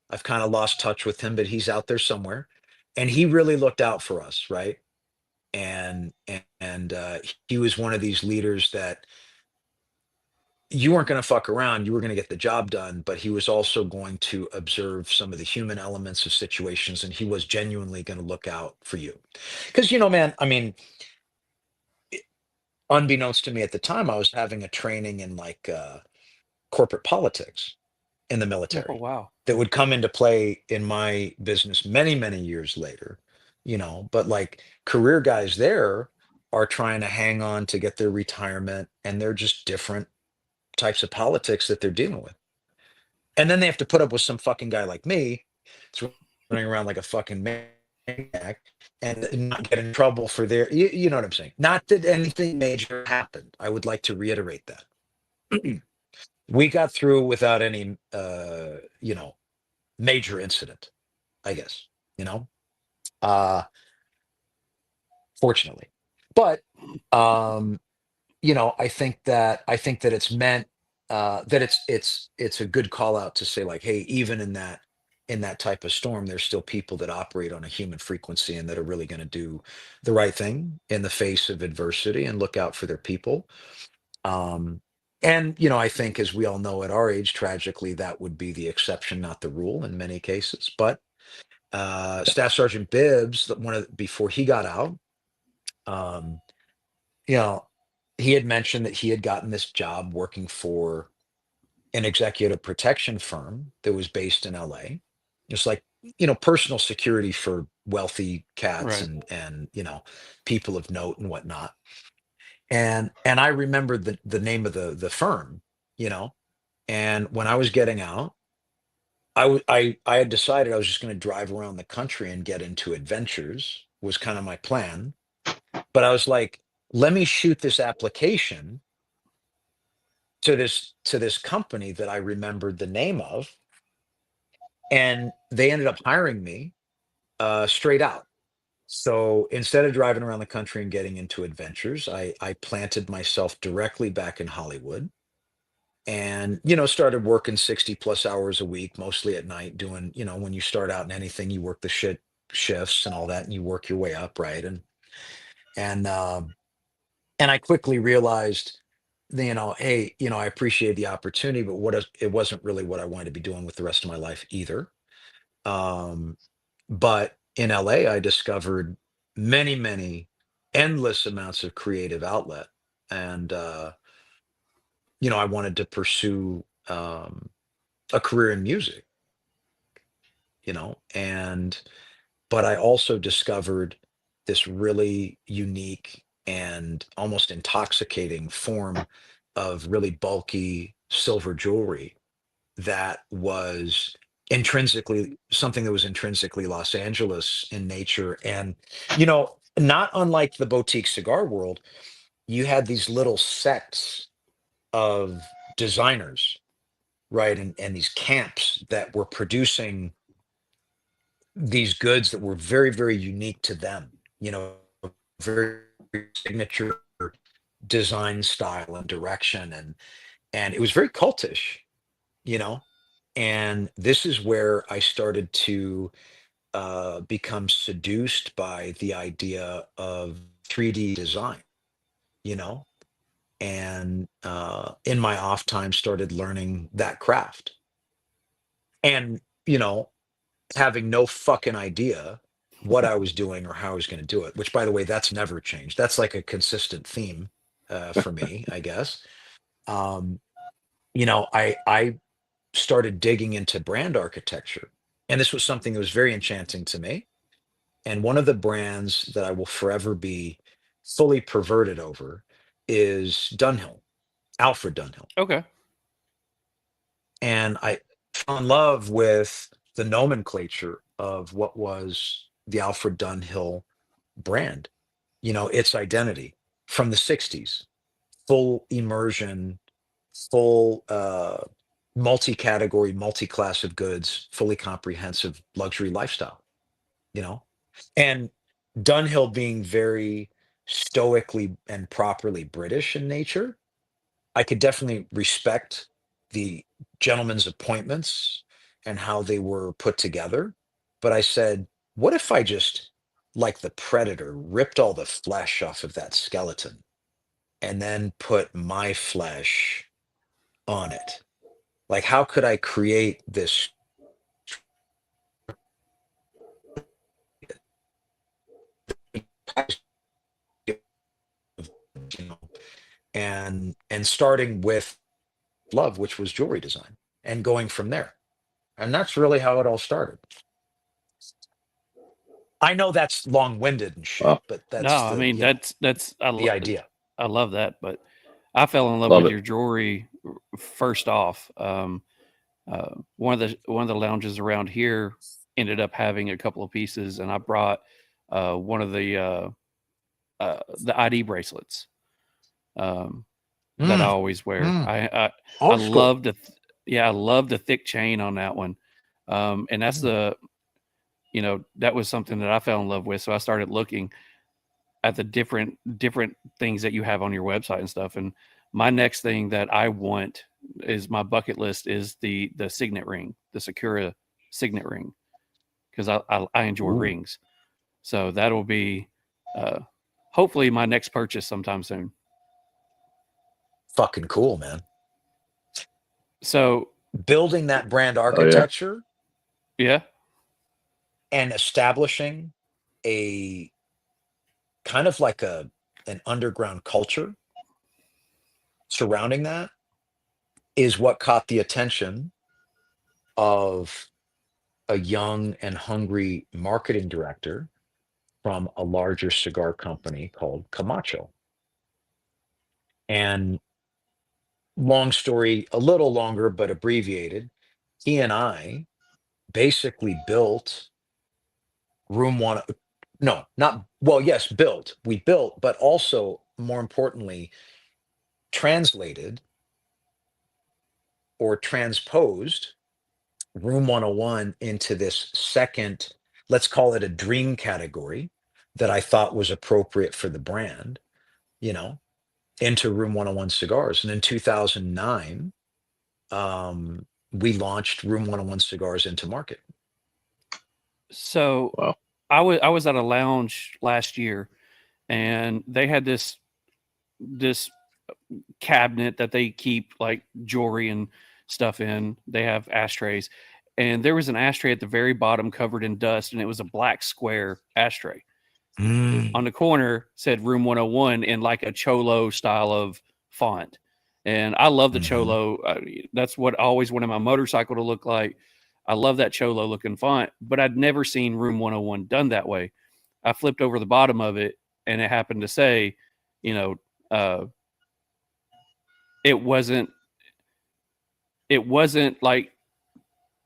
I've kind of lost touch with him, but he's out there somewhere. And he really looked out for us, right? And he was one of these leaders that you weren't going to fuck around, you were going to get the job done, but he was also going to observe some of the human elements of situations, and he was genuinely going to look out for you. Because, you know, man, I mean, unbeknownst to me at the time, I was having a training in like corporate politics in the Oh military wow. that would come into play in my business many, many years later, you know. But like career guys there are trying to hang on to get their retirement, and they're just different types of politics that they're dealing with. And then they have to put up with some fucking guy like me that's running around like a fucking maniac and not get in trouble for you know what I'm saying? Not that anything major happened. I would like to reiterate that. We got through without any, you know, major incident, I guess, you know, uh, fortunately. But, um, you know, I think that it's meant that it's a good call out to say like, hey, even in that type of storm, there's still people that operate on a human frequency and that are really going to do the right thing in the face of adversity and look out for their people. Um, and you know, I think as we all know at our age, tragically, that would be the exception, not the rule in many cases. But Staff Sergeant Bibbs, before he got out, um, you know, he had mentioned that he had gotten this job working for an executive protection firm that was based in LA. Just like, you know, personal security for wealthy cats Right. and you know, people of note and whatnot. And I remembered the name of the firm, you know. And when I was getting out, I had decided I was just going to drive around the country and get into adventures was kind of my plan. But I was like, let me shoot this application to this company that I remembered the name of, And they ended up hiring me straight out. So instead of driving around the country and getting into adventures, I planted myself directly back in Hollywood and, started working 60 plus hours a week, mostly at night, doing, when you start out in anything, you work the shifts and all that, and you work your way up, right? And and I quickly realized, hey, I appreciate the opportunity, but it wasn't really what I wanted to be doing with the rest of my life either. Um, but in LA, I discovered many, many endless amounts of creative outlet. And, I wanted to pursue a career in music, and, but I also discovered this really unique and almost intoxicating form of really bulky silver jewelry that was intrinsically Los Angeles in nature. And, not unlike the boutique cigar world, you had these little sects of designers, right? And these camps that were producing these goods that were very, very unique to them, very signature design style and direction. And it was very cultish, you know and this is where I started to become seduced by the idea of 3D design, you know, and in my off time started learning that craft, and having no fucking idea what I was doing or how I was going to do it. Which, by the way, that's never changed. That's like a consistent theme for me, I guess. Um, I started digging into brand architecture. And this was something that was very enchanting to me. And one of the brands that I will forever be fully perverted over is Dunhill, Alfred Dunhill. Okay. And I fell in love with the nomenclature of what was the Alfred Dunhill brand, its identity from the 60s, full immersion, full multi-category, multi-class of goods, fully comprehensive luxury lifestyle, you know? And Dunhill being very stoically and properly British in nature, I could definitely respect the gentleman's appointments and how they were put together. But I said, what if I just, like the predator, ripped all the flesh off of that skeleton and then put my flesh on it? Like, how could I create this, you know, and starting with love, which was jewelry design, and going from there. And that's really how it all started. I know that's long-winded and shit, Wow. but No, that's I mean that's the idea. I love that, but I fell in love Love with it. your jewelry first off. One of the lounges around here ended up having a couple of pieces, and I brought one of the ID bracelets that I Mm, always wear. mm, I old school. love I love the thick chain on that one, and that's that was something that I fell in love with. So I started looking at the different things that you have on your website and stuff. And my next thing that I want is my bucket list is the signet ring, the Sakura signet ring, because I enjoy Ooh, rings. So that'll be hopefully my next purchase sometime soon. fucking cool, man. So Building that brand Oh yeah. architecture yeah, and establishing a kind of like an underground culture surrounding that is what caught the attention of a young and hungry marketing director from a larger cigar company called Camacho. And long story, a little longer, but abbreviated, he and I basically built Room One. No, not, well, yes, built. We built, but also more importantly, translated or transposed Room 101 into this second, let's call it a dream category that I thought was appropriate for the brand, you know, into Room 101 cigars. And in 2009, we launched Room 101 cigars into market. So Wow. I was at a lounge last year, and they had this cabinet that they keep like jewelry and stuff in. They have ashtrays, and there was an ashtray at the very bottom covered in dust, and it was a black square ashtray. On the corner said Room 101 in like a cholo style of font. And I love the cholo. That's what I always wanted my motorcycle to look like. I love that cholo looking font, but I'd never seen Room 101 done that way. I flipped over the bottom of it, and it happened to say, it wasn't like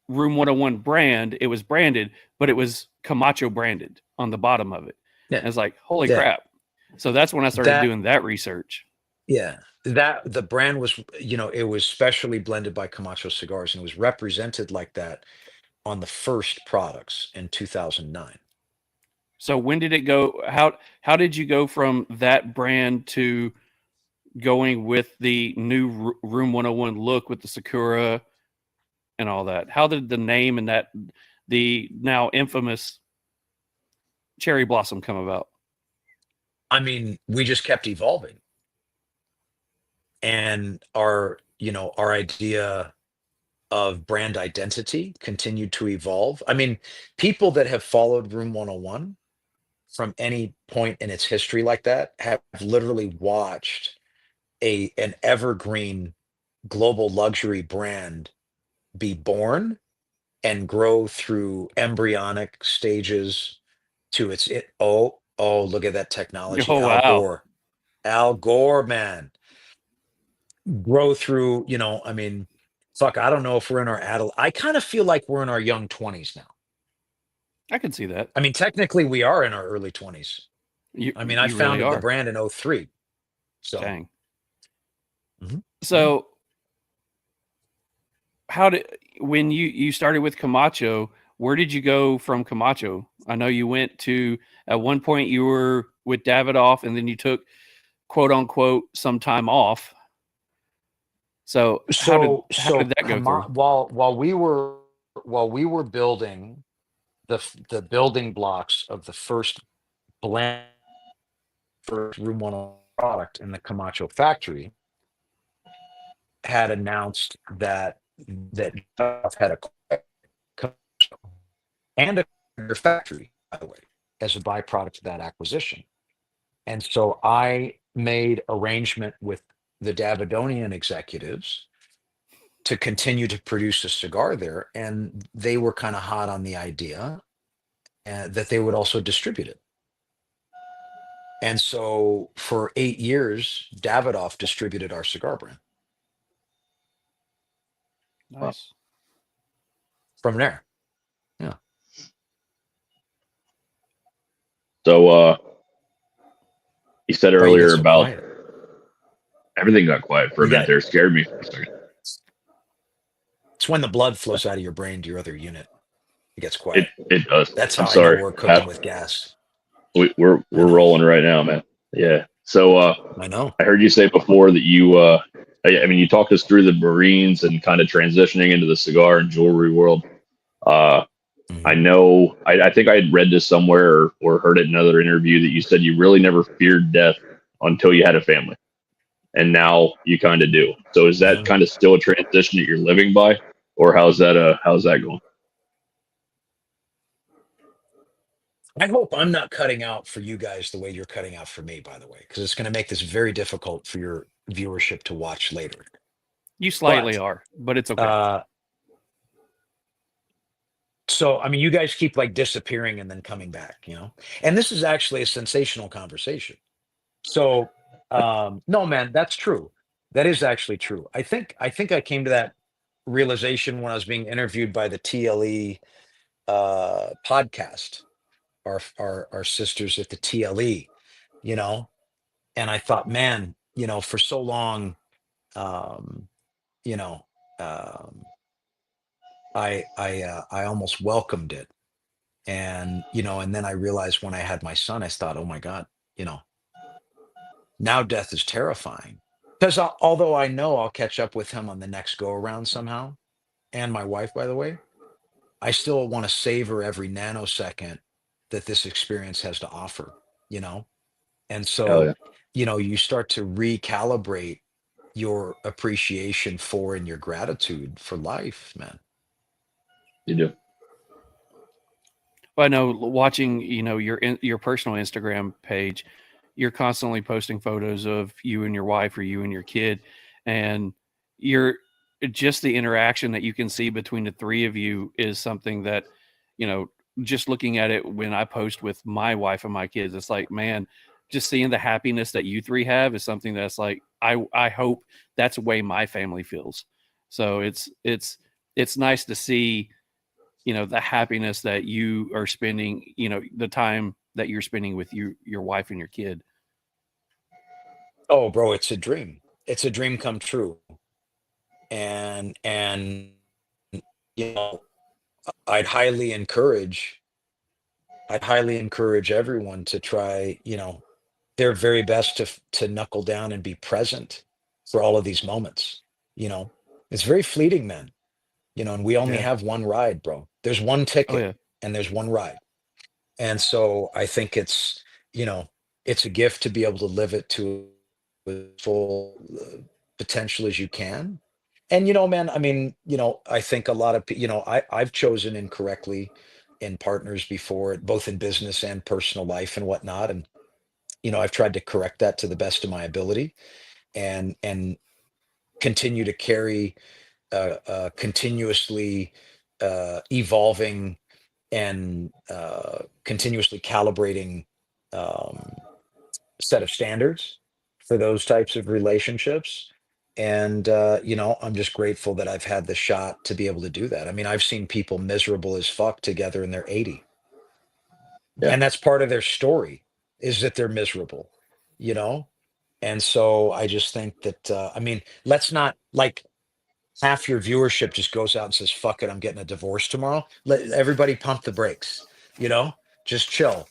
Room 101 brand. It was branded, but it was Camacho branded on the bottom of it. Yeah. And it's like, holy crap. So that's when I started doing that research. Yeah. That the brand was, it was specially blended by Camacho Cigars, and it was represented like that on the first products in 2009. So when did it go? How did you go from that brand to going with the new Room 101 look with the Sakura and all that? How did the name and the now infamous Cherry Blossom come about? I mean, we just kept evolving, and our idea of brand identity continued to evolve. I mean, people that have followed Room 101 from any point in its history like that have literally watched an evergreen global luxury brand be born and grow through embryonic stages to look at that technology. Oh, wow. Al Gore, man, grow through, I mean, fuck, I don't know if we're in our I kind of feel like we're in our young 20s now. I can see that. I mean, technically we are in our early 20s. I founded really the brand in 2003. So dang. Mhm. So when you started with Camacho, where did you go from Camacho? I know you went to, at one point you were with Davidoff, and then you took, quote unquote, some time off. So how did that go through? While we were building the building blocks of the first blend for Room 101 product in the Camacho factory, had announced that Davidoff had a and a factory, by the way, as a byproduct of that acquisition. And so I made arrangement with the Davidonian executives to continue to produce a cigar there, and they were kind of hot on the idea that they would also distribute it. And so for 8 years, Davidoff distributed our cigar brand. Nice. From there. Yeah. So you said earlier about quiet? Everything got quiet for a minute there. Scared me for a second. It's when the blood flows out of your brain to your other unit. It gets quiet. It does. That's how I'm I sorry. know we're cooking with gas. We're rolling right now, man. Yeah. So I know. I heard you say before that you you talked us through the Marines and kind of transitioning into the cigar and jewelry world. I know I think I had read this somewhere or heard it in another interview that you said you really never feared death until you had a family. And now you kind of do. So is that kind of still a transition that you're living by, or how's that going? I hope I'm not cutting out for you guys the way you're cutting out for me, by the way, because it's going to make this very difficult for your viewership to watch later. You slightly are, but it's okay. So, I mean, you guys keep like disappearing and then coming back, and this is actually a sensational conversation. So, no, man, that's true. That is actually true. I think I came to that realization when I was being interviewed by the TLE podcast, our sisters at the TLE, and I thought, man, for so long, um, I almost welcomed it. And, and then I realized when I had my son, I thought, oh my God, you know, now death is terrifying. Because although I know I'll catch up with him on the next go around somehow, and my wife, by the way, I still want to savor every nanosecond that this experience has to offer, you know? And Hell so, yeah, you start to recalibrate your appreciation for and your gratitude for life, man. you do. Well, I know watching, your personal Instagram page, you're constantly posting photos of you and your wife or you and your kid, and you're just the interaction that you can see between the three of you is something that, you know, just looking at it when I post with my wife and my kids, it's like, man, just seeing the happiness that you three have is something that's like, I hope that's the way my family feels. So it's nice to see, the happiness that you are spending, the time that you're spending with your wife and your kid. Oh, bro, it's a dream. It's a dream come true. And you know, I'd highly encourage I'd highly encourage everyone to try, their very best to knuckle down and be present for all of these moments. You know, it's very fleeting, man. And we only Yeah. have one ride, bro. There's one Oh ticket yeah. and there's one ride. And so I think you know, it's a gift to be able to live it to its full potential as you can. And man, I mean, I think a lot of I've chosen incorrectly in partners before, both in business and personal life and whatnot. And I've tried to correct that to the best of my ability, and continue to carry continuously evolving and continuously calibrating um, set of standards for those types of relationships. And I'm just grateful that I've had the shot to be able to do that. I mean, I've seen people miserable as fuck together and they're 80, Yeah, and that's part of their story, is that they're miserable, you know. And so I just think that I mean, let's not, like, half your viewership just goes out and says, fuck it, I'm getting a divorce tomorrow. Let everybody pump the brakes, just chill.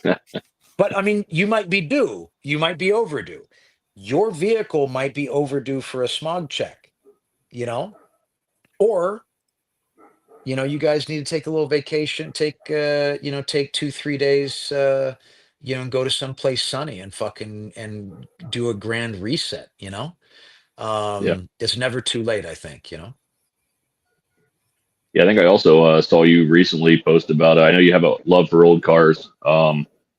But I mean, you might be due, you might be overdue. Your vehicle might be overdue for a smog check, you know, or, you guys need to take a little vacation, take 2, 3 days, and go to someplace sunny and fucking and do a grand reset, yeah, It's never too late, I think, yeah. I think I also saw you recently post about. I know you have a love for old cars.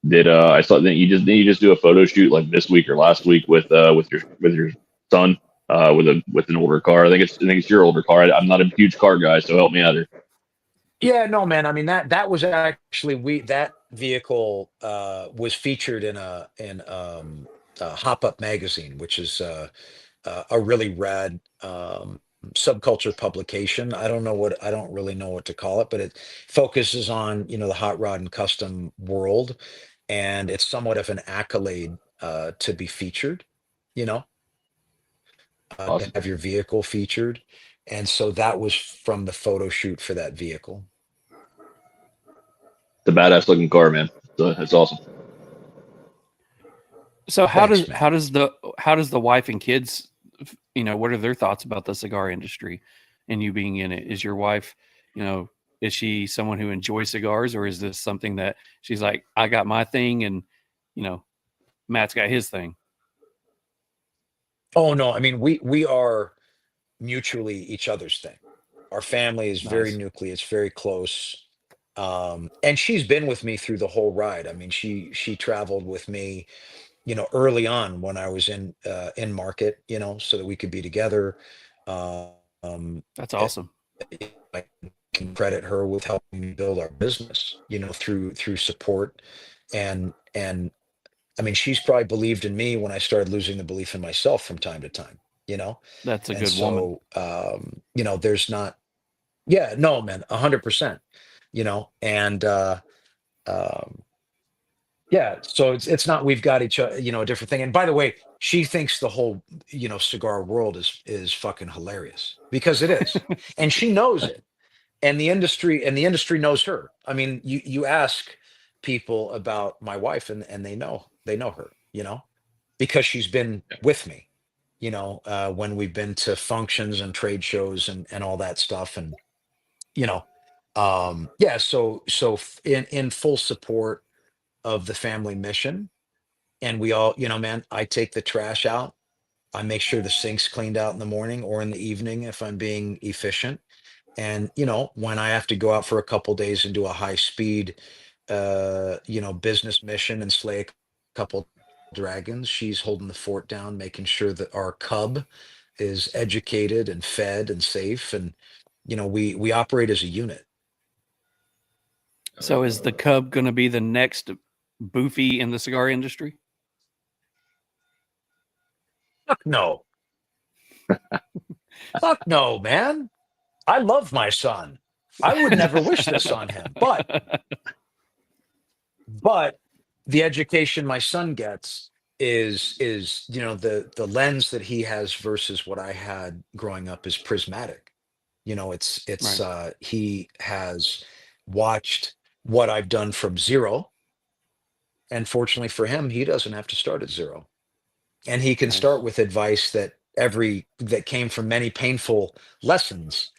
Did I saw that you just do a photo shoot like this week or last week with your son with an older car. I think it's your older car. I'm not a huge car guy, so help me out here. Yeah, no, man. I mean, that was actually, we that vehicle was featured in Hop Up magazine, which is a really rad subculture publication. I don't really know what to call it, but it focuses on, the hot rod and custom world, and it's somewhat of an accolade to be featured, you know, to Awesome. have your vehicle featured. And so that was from the photo shoot for that vehicle. It's a badass looking car, man. So it's awesome. So how Thanks, does man. how does the wife and kids, what are their thoughts about the cigar industry and you being in it? Is your wife, you know, is she someone who enjoys cigars, or is this something that she's like, I got my thing and, you know, Matt's got his thing? Oh no, I mean, we are mutually each other's thing. Our family is very Nice. nucleus, very close. And she's been with me through the whole ride. I mean, she traveled with me, early on when I was in market, so that we could be together. Um, That's eh, awesome. I can credit her with helping me build our business, through support. And I mean, she's probably believed in me when I started losing the belief in myself from time to time, you know? That's a And good woman. so, there's not, yeah, no, man, 100%, and, um, yeah, so it's not, we've got each other, a different thing. And by the way, she thinks the whole, cigar world is fucking hilarious, because it is. And she knows it. and the industry knows her. I mean, you ask people about my wife, and they know her, because she's been with me, when we've been to functions and trade shows and all that stuff, and you know, yeah. So in full support of the family mission, and we all, man, I take the trash out. I make sure the sink's cleaned out in the morning or in the evening if I'm being efficient. And when I have to go out for a couple days and do a high speed, business mission and slay a couple dragons, she's holding the fort down, making sure that our cub is educated and fed and safe. And we operate as a unit. So is the cub going to be the next Boofy in the cigar industry? Fuck no. Fuck no, man. I love my son. I would never wish this on him, but the education my son gets is the lens that he has versus what I had growing up is prismatic. It's Right. He has watched what I've done from zero, and fortunately for him, he doesn't have to start at zero, and he can Nice. start with advice that came from many painful lessons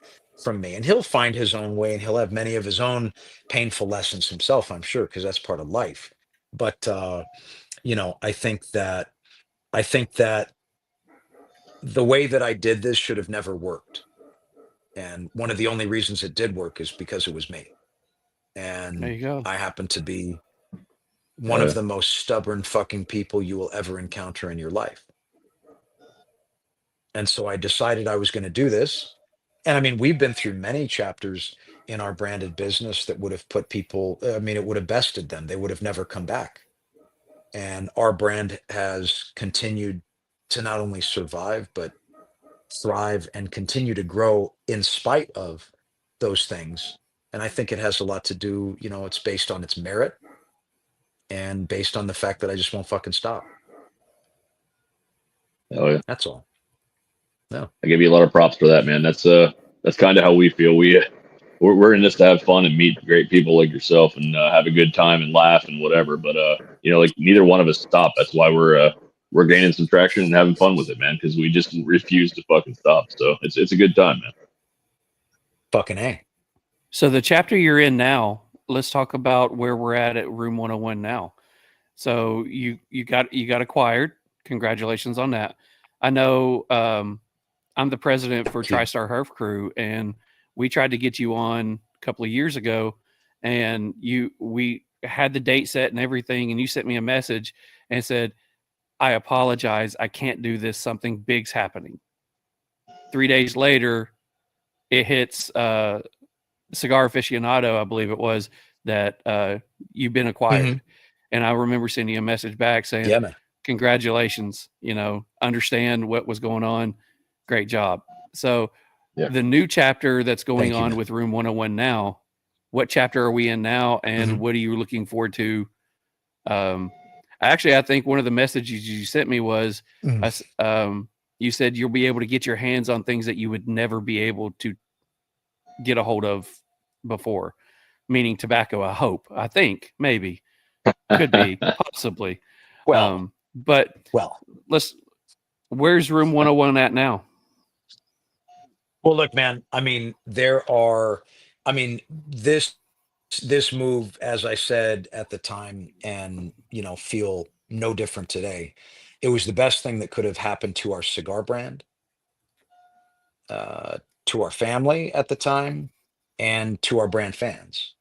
from me, and he'll find his own way, and he'll have many of his own painful lessons himself, I'm sure, because that's part of life. But I think that the way that I did this should have never worked, and one of the only reasons it did work is because it was me, There and you go. I happen to be one of Yeah. the most stubborn fucking people you will ever encounter in your life. And so I decided I was going to do this. And I mean, we've been through many chapters in our branded business that would have put people, I mean, it would have bested them. They would have never come back. And our brand has continued to not only survive, but thrive and continue to grow in spite of those things. And I think it has a lot to do, it's based on its merit and based on the fact that I just won't fucking stop. Hell yeah. That's all. No. I give you a lot of props for that, man. That's kind of how we feel. We're in this to have fun and meet great people like yourself and have a good time and laugh and whatever. But like neither one of us stop. That's why we're gaining some traction and having fun with it, man. Because we just refuse to fucking stop. So it's a good time, man. Fucking A. So the chapter you're in now, let's talk about where we're at Room 101 now. So you got acquired. Congratulations on that. I know I'm the president for Thank you. TriStar Herf Crew, and we tried to get you on a couple of years ago, and we had the date set and everything, and you sent me a message and said, I apologize, I can't do this, something big's happening. 3 days later, it hits Cigar Aficionado, I believe it was, that you've been acquired. Mhm. And I remember sending you a message back saying, Yeah, man. congratulations, understand what was going on. Great job. So Yeah. the new chapter that's going Thank you, on man. with Room 101 now, what chapter are we in now? And Mhm. what are you looking forward to? Actually, I think one of the messages you sent me was, you said you'll be able to get your hands on things that you would never be able to get a hold of before, meaning tobacco. I think maybe could be possibly. Well, But where's Room 101 at now? well, look, man, I mean, this move, as I said at the time, and feel no different today. It was the best thing that could have happened to our cigar brand, to our family at the time, and to our brand fans,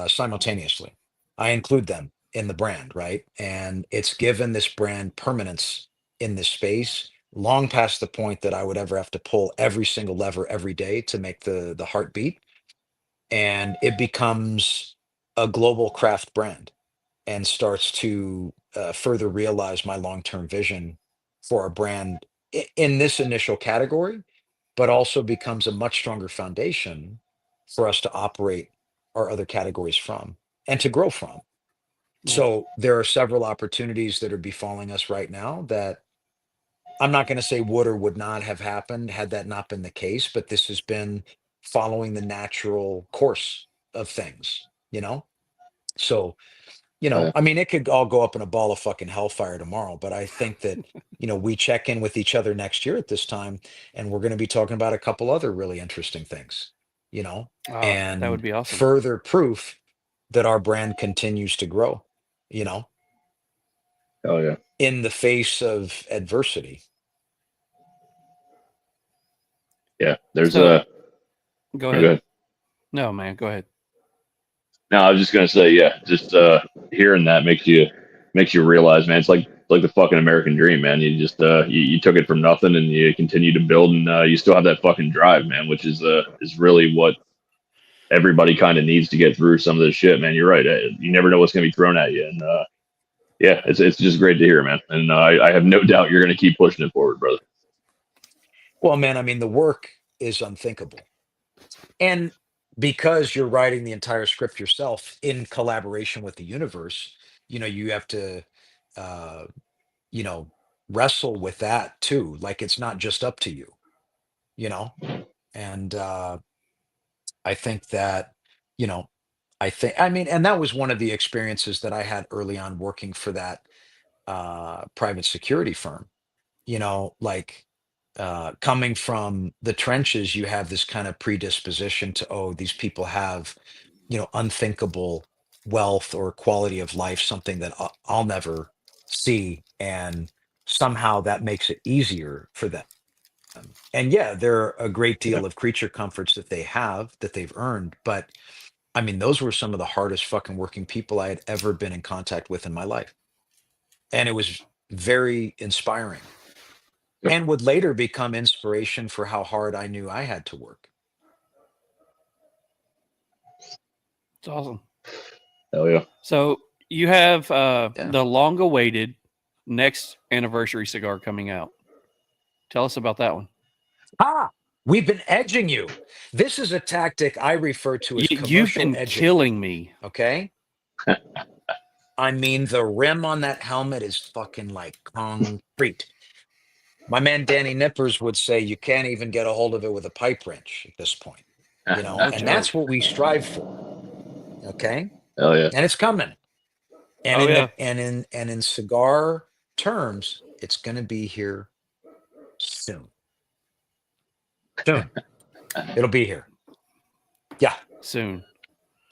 simultaneously. I include them in the brand, right? And it's given this brand permanence in this space long past the point that I would ever have to pull every single lever every day to make the heartbeat. And it becomes a global craft brand and starts to further realize my long-term vision for our brand in this initial category, but also becomes a much stronger foundation for us to operate our other categories from and to grow from. Nice. So there are several opportunities that are befalling us right now that I'm not going to say would or would not have happened had that not been the case, but this has been following the natural course of things, you know? So, I mean, it could all go up in a ball of fucking hellfire tomorrow, but I think that, we check in with each other next year at this time, and we're going to be talking about a couple other really interesting things, That would and be awesome. further proof that our brand continues to grow, Oh yeah. in the face of adversity. Yeah. There's So- Go oh, ahead. go ahead. No, man, go ahead. No, I was just gonna say, yeah, just hearing that makes you realize, man, it's like the fucking American dream, man. You just you took it from nothing and you continue to build, and you still have that fucking drive, man, which is really what everybody kind of needs to get through some of this shit, man. You're right. You never know what's gonna be thrown at you, and yeah, it's just great to hear, man. And I have no doubt you're gonna keep pushing it forward, brother. Well, man, I mean, the work is unthinkable. And because you're writing the entire script yourself in collaboration with the universe, you have to, uh, wrestle with that too. Like, it's not just up to you, and I think that, I mean, and that was one of the experiences that I had early on working for that private security firm, like, coming from the trenches, you have this kind of predisposition to, oh, these people have, unthinkable wealth or quality of life, something that I'll never see. And somehow that makes it easier for them. And yeah, there are a great deal of creature comforts that they've earned. But I mean, those were some of the hardest fucking working people I had ever been in contact with in my life. And it was very inspiring. And would later become inspiration for how hard I knew I had to work. It's awesome. Hell yeah. So you have the long-awaited next anniversary cigar coming out. Tell us about that one. We've been edging you. This is a tactic I refer to as commercial You've been edging. killing me. Okay? I mean, the rim on that helmet is fucking like concrete. My man Danny Nippers would say you can't even get a hold of it with a pipe wrench at this point. And that's what we strive for. Okay? Hell yeah. And it's coming. And Oh, in cigar terms, it's gonna be here soon. Soon. It'll be here. Yeah. Soon.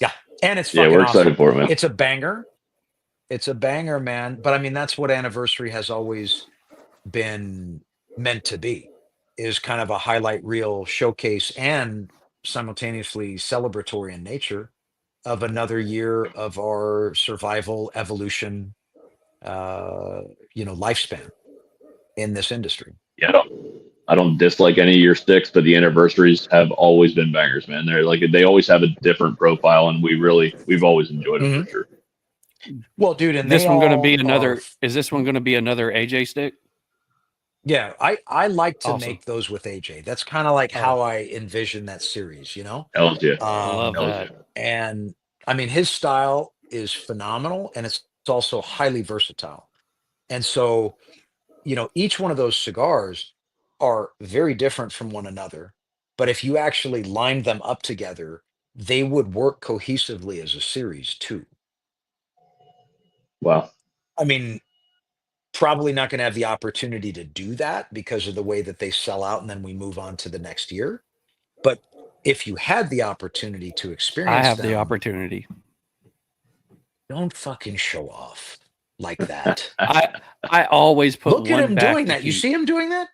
Yeah. And it's fucking we're awesome. excited for it, man. It's a banger. It's a banger, man. But I mean, that's what anniversary has always been meant to be, is kind of a highlight reel showcase and simultaneously celebratory in nature of another year of our survival, evolution, lifespan in this industry. Yeah, I don't dislike any of your sticks, but the anniversaries have always been bangers, man. They're like, they always have a different profile, and we've always enjoyed them for sure. Well, dude, and this they one going to all be another? are- Is this one going to be another AJ stick? Yeah, I like to Awesome. make those with AJ. That's kind of like how I envision that series, Hell yeah. Love Hell that. yeah. And I mean, his style is phenomenal, and it's also highly versatile. And so, each one of those cigars are very different from one another. But if you actually lined them up together, they would work cohesively as a series too. Wow. I mean, probably not going to have the opportunity to do that because of the way that they sell out and then we move on to the next year. But if you had the opportunity to experience I have them, the opportunity. don't fucking show off like that. I always put Look at one him back doing to that. You keep. see him doing that?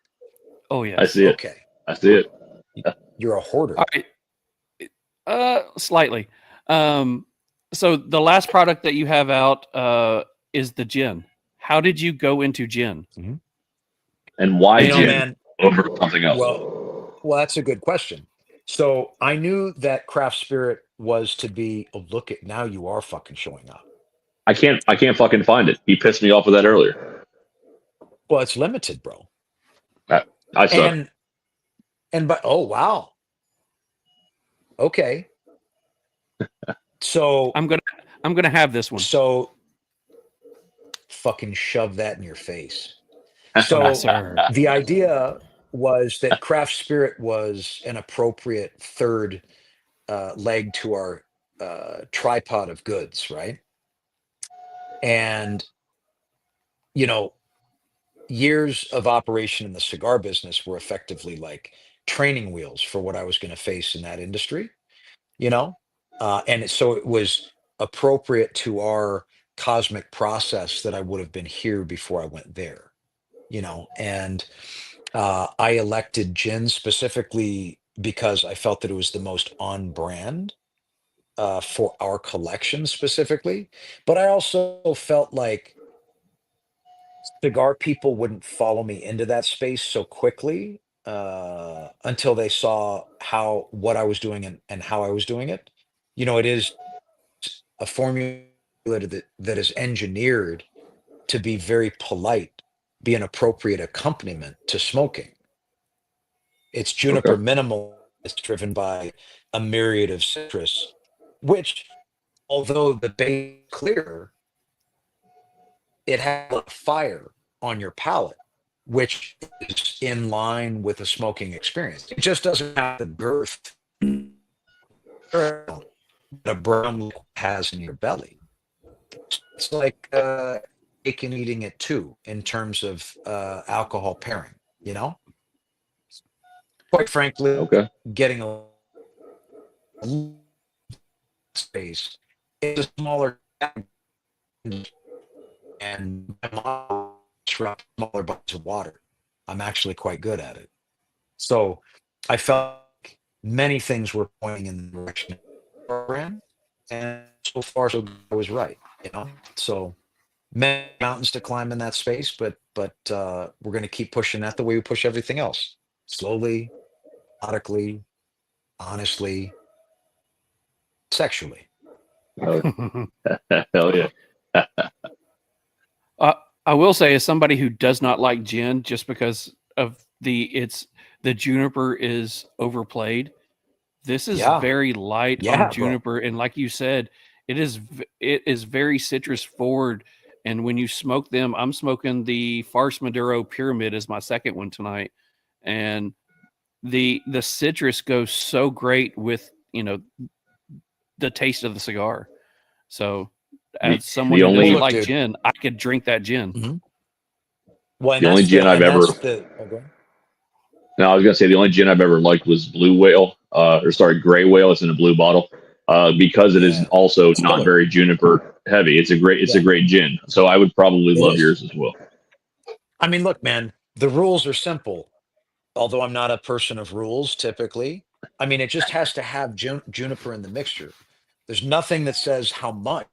Oh yes. I see it. Okay. I see it. You're a hoarder. All right. Slightly. So the last product that you have out is the gin. How did you go into gin? And why gin man, over something else? Well, that's a good question. So I knew that craft spirit was to be. Oh, look at now! You are fucking showing up. I can't fucking find it. He pissed me off with that earlier. Well, it's limited, bro. I suck. But oh wow. Okay. So I'm gonna have this one. So fucking shove that in your face. So Yes, sir. the idea was that craft spirit was an appropriate third leg to our tripod of goods, right? And, you know, years of operation in the cigar business were effectively like training wheels for what I was going to face in that industry, you know? So it was appropriate to our cosmic process that I would have been here before I went there, you know? And I elected gin specifically because I felt that it was the most on brand for our collection specifically. But I also felt like cigar people wouldn't follow me into that space so quickly until they saw what I was doing and how I was doing it. You know, it is a formula that is engineered to be very polite, be an appropriate accompaniment to smoking. It's Okay. juniper minimal. It's driven by a myriad of citrus, which, although the base is clear, it has a fire on your palate, which is in line with a smoking experience. It just doesn't have the girth that a brown liquid has in your belly. It's like cake and eating it too, in terms of alcohol pairing, you know? Quite frankly, Okay. getting a space, it's a smaller and smaller bodies of water. I'm actually quite good at it. So I felt like many things were pointing in the direction of the program, and so far so good, I was right, you know. So many mountains to climb in that space, but we're going to keep pushing that the way we push everything else, slowly, methodically, honestly, sexually. Hell, hell yeah. I will say, as somebody who does not like gin, just because of the juniper is overplayed. This is Yeah, very light on yeah, bro. juniper, and like you said, it is very citrus forward. And when you smoke them, I'm smoking the Farce Maduro Pyramid as my second one tonight, and the citrus goes so great with the taste of the cigar. So, as someone The who doesn't only Look, like dude. gin, I could drink that gin. Mhm. Well, and the only that's gin the I've and ever that's the okay. no, I was gonna say the only gin I've ever liked was Blue Whale, or sorry, Gray Whale. It's in a blue bottle, because it is Yeah, also it's not killer. very juniper heavy. It's a Yeah, great gin. So I would probably it love is. yours as well. I mean, look, man, the rules are simple. Although I'm not a person of rules typically, I mean, it just has to have juniper in the mixture. There's nothing that says how much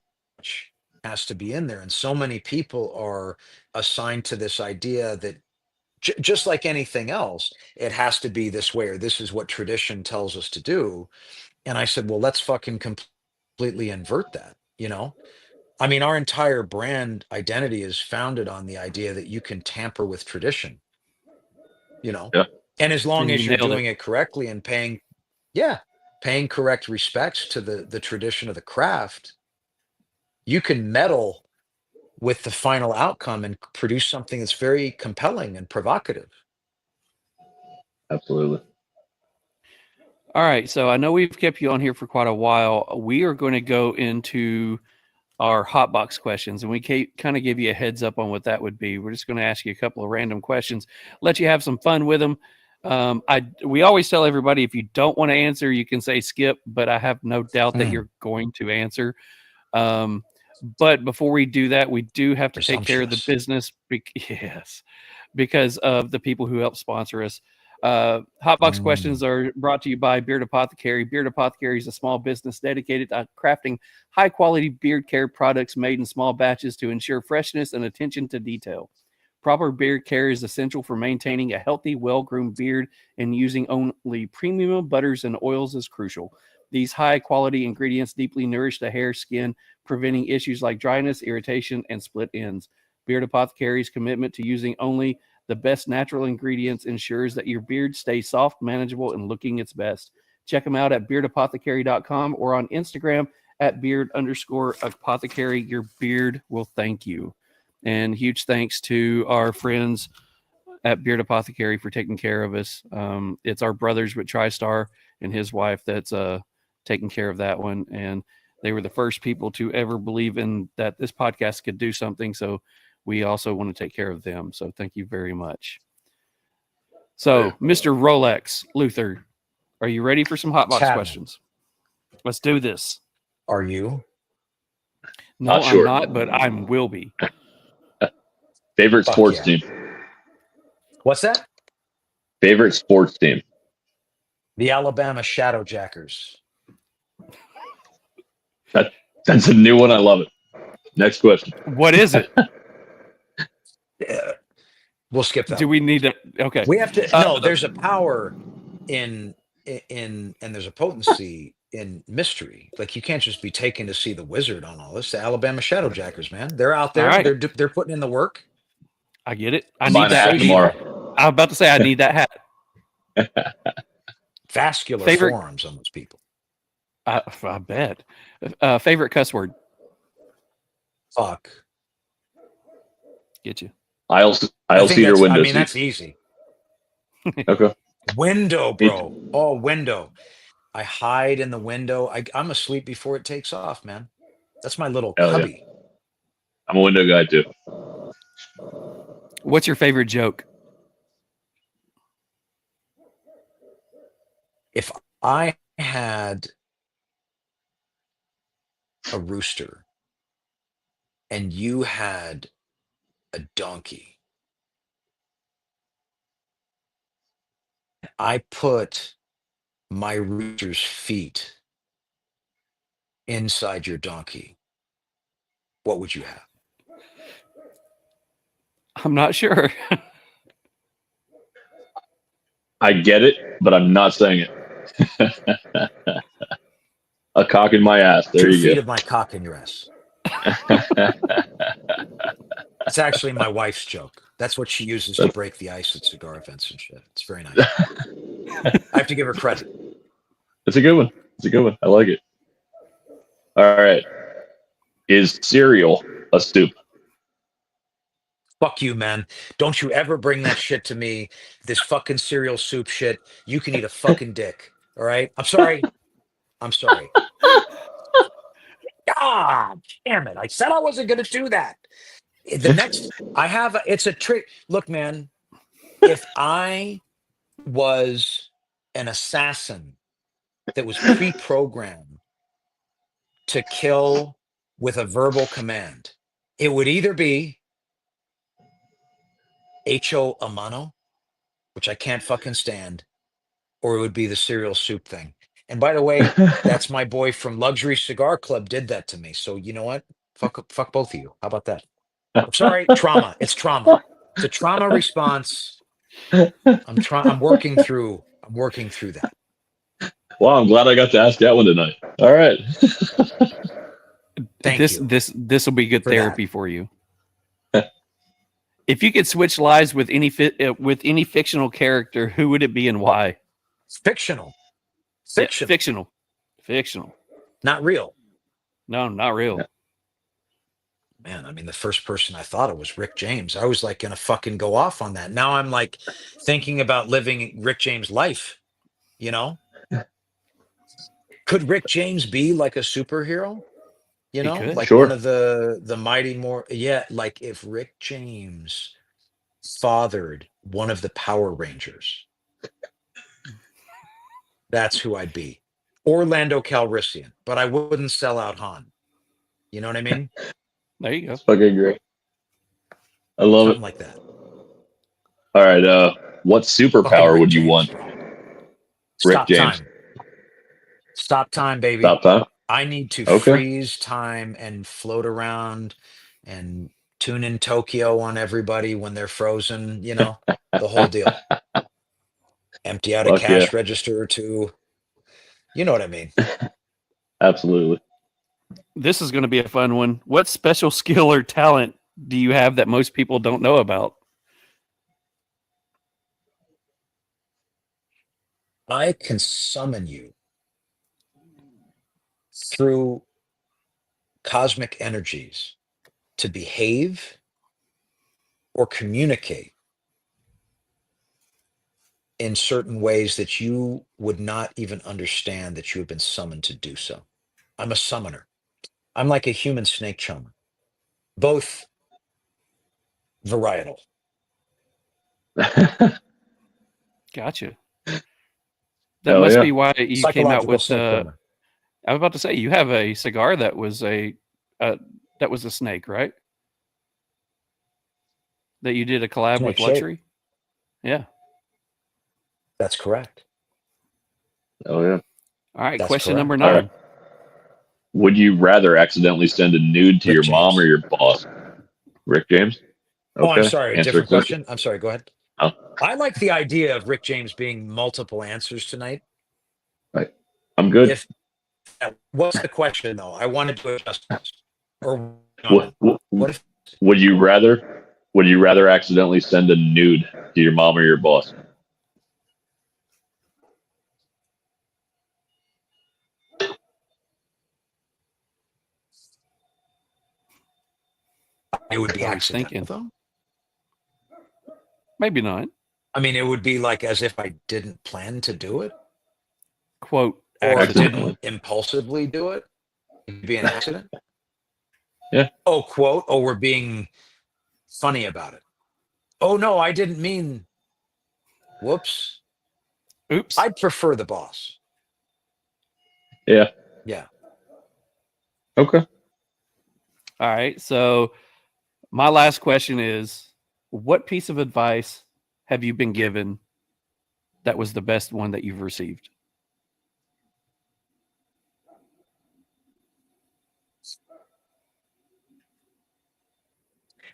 has to be in there, and so many people are assigned to this idea that just like anything else, it has to be this way, or this is what tradition tells us to do. And I said, well, let's fucking completely invert that, you know? I mean, our entire brand identity is founded on the idea that you can tamper with tradition, you know? Yeah, And as long And you as you're nailed it. doing it correctly and yeah, paying correct respects to the tradition of the craft, you can meddle with the final outcome and produce something that's very compelling and provocative. absolutely. All right, so I know we've kept you on here for quite a while. We are going to go into our hot box questions, and we kind of give you a heads up on what that would be. We're just going to ask you a couple of random questions, let you have some fun with them. We always tell everybody, if you don't want to answer, you can say skip, but I have no doubt that you're going to answer. But before we do that, we do have to take care of the Presumptuous. business. Yes, because of the people who help sponsor us. Hotbox questions are brought to you by Beard Apothecary. Beard Apothecary is a small business dedicated to crafting high quality beard care products made in small batches to ensure freshness and attention to detail. Proper beard care is essential for maintaining a healthy, well-groomed beard, and using only premium butters and oils is crucial. These high-quality ingredients deeply nourish the hair, skin, preventing issues like dryness, irritation, and split ends. Beard Apothecary's commitment to using only the best natural ingredients ensures that your beard stays soft, manageable, and looking its best. Check them out at beardapothecary.com or on Instagram at beard_apothecary. Your beard will thank you. And huge thanks to our friends at Beard Apothecary for taking care of us. It's our brothers with TriStar and his wife that's taking care of that one. And they were the first people to ever believe in that this podcast could do something. So we also want to take care of them. So thank you very much. So, Mr. Rolex Luther, are you ready for some hotbox questions? Let's do this. Are you? No, Not sure. I'm not, but I will be. Favorite sports team? What's that? Favorite sports team? The Alabama Shadowjackers. That's a new one. I love it. Next question. What is it? We'll skip that. Do we need to? Okay. We have to. No, there's a power in and there's a potency in mystery. Like, you can't just be taken to see the wizard on all this. The Alabama Shadowjackers, man, they're out there. Right. They're putting in the work. I get it. I need that hat tomorrow. I'm about to say I need that hat. Vascular forearms on those people. I bet. Favorite cuss word? Fuck. Get you. I'll see your window. I mean, that's easy. Okay. Window, bro. Oh, window. I hide in the window. I'm asleep before it takes off, man. That's my little cubby. Yeah. I'm a window guy too. What's your favorite joke? If I had a rooster and you had a donkey, I put my rooster's feet inside your donkey, what would you have? I'm not sure. I get it, but I'm not saying it. A cock in my ass. There 2 you feet go. of my cock in your ass. It's actually my wife's joke. That's what she uses to break the ice at cigar events and shit. It's very nice. I have to give her credit. It's a good one. It's a good one. I like it. All right. Is cereal a soup? Fuck you, man. Don't you ever bring that shit to me. This fucking cereal soup shit. You can eat a fucking dick. All right? I'm sorry. I'm sorry. God damn it. I said I wasn't going to do that. The next, it's a trick. Look, man, if I was an assassin that was pre-programmed to kill with a verbal command, it would either be H.O. Amano, which I can't fucking stand, or it would be the cereal soup thing. And by the way, that's my boy from Luxury Cigar Club did that to me. So you know what? Fuck both of you. How about that? I'm sorry, trauma. It's trauma. It's a trauma response. I'm working through that. Well, I'm glad I got to ask that one tonight. All right. Thank you. This will be good therapy for you. If you could switch lives with any fictional character, who would it be and why? Fictional. Yeah, fictional. Not real. No, not real. Man, I mean, the first person I thought of was Rick James. I was like going to fucking go off on that. Now I'm like thinking about living Rick James' life, you know? Could Rick James be like a superhero? You know, like one of the mighty more. Yeah, like if Rick James fathered one of the Power Rangers, that's who I'd be. Orlando Calrissian, but I wouldn't sell out Han. You know what I mean? There you go. That's fucking great. I love Something it. like that. All right. What superpower would you want? Rick James. Stop time, baby. Stop time. I need to freeze time and float around and tune in Tokyo on everybody when they're frozen, you know, the whole deal. Empty out a cash register or two. You know what I mean? Absolutely. This is going to be a fun one. What special skill or talent do you have that most people don't know about? I can summon you through cosmic energies to behave or communicate in certain ways that you would not even understand that you have been summoned to do so. I'm a summoner. I'm like a human snake charmer, both varietal. Gotcha. That Hell must yeah. be why you came out Psychological with. snake charmer. I was about to say you have a cigar that was a snake, right? That you did a collab Snake with shape. Luxury. Yeah. That's correct. Oh yeah. All right. That's Question correct. number All 9. right. Would you rather accidentally send a nude to Rick your James. mom or your boss? Rick James? Oh, I'm Okay. sorry. A Answer different accepted. question. I'm sorry. Go ahead. Oh. I like the idea of Rick James being multiple answers tonight. Right. I'm good. If what's the question though? I want to do it justice. Or What if would you rather accidentally send a nude to your mom or your boss? it would be I was accidental thinking. though? Maybe not. I mean, it would be like as if I didn't plan to do it Quote. or Accidentally. didn't impulsively do it. It'd be an accident. Yeah. Oh, quote. Oh, we're being funny about it. Oh no, I didn't mean. Whoops. Oops. I'd prefer the boss. Yeah. Yeah. Okay. All right. So my last question is, what piece of advice have you been given that was the best one that you've received?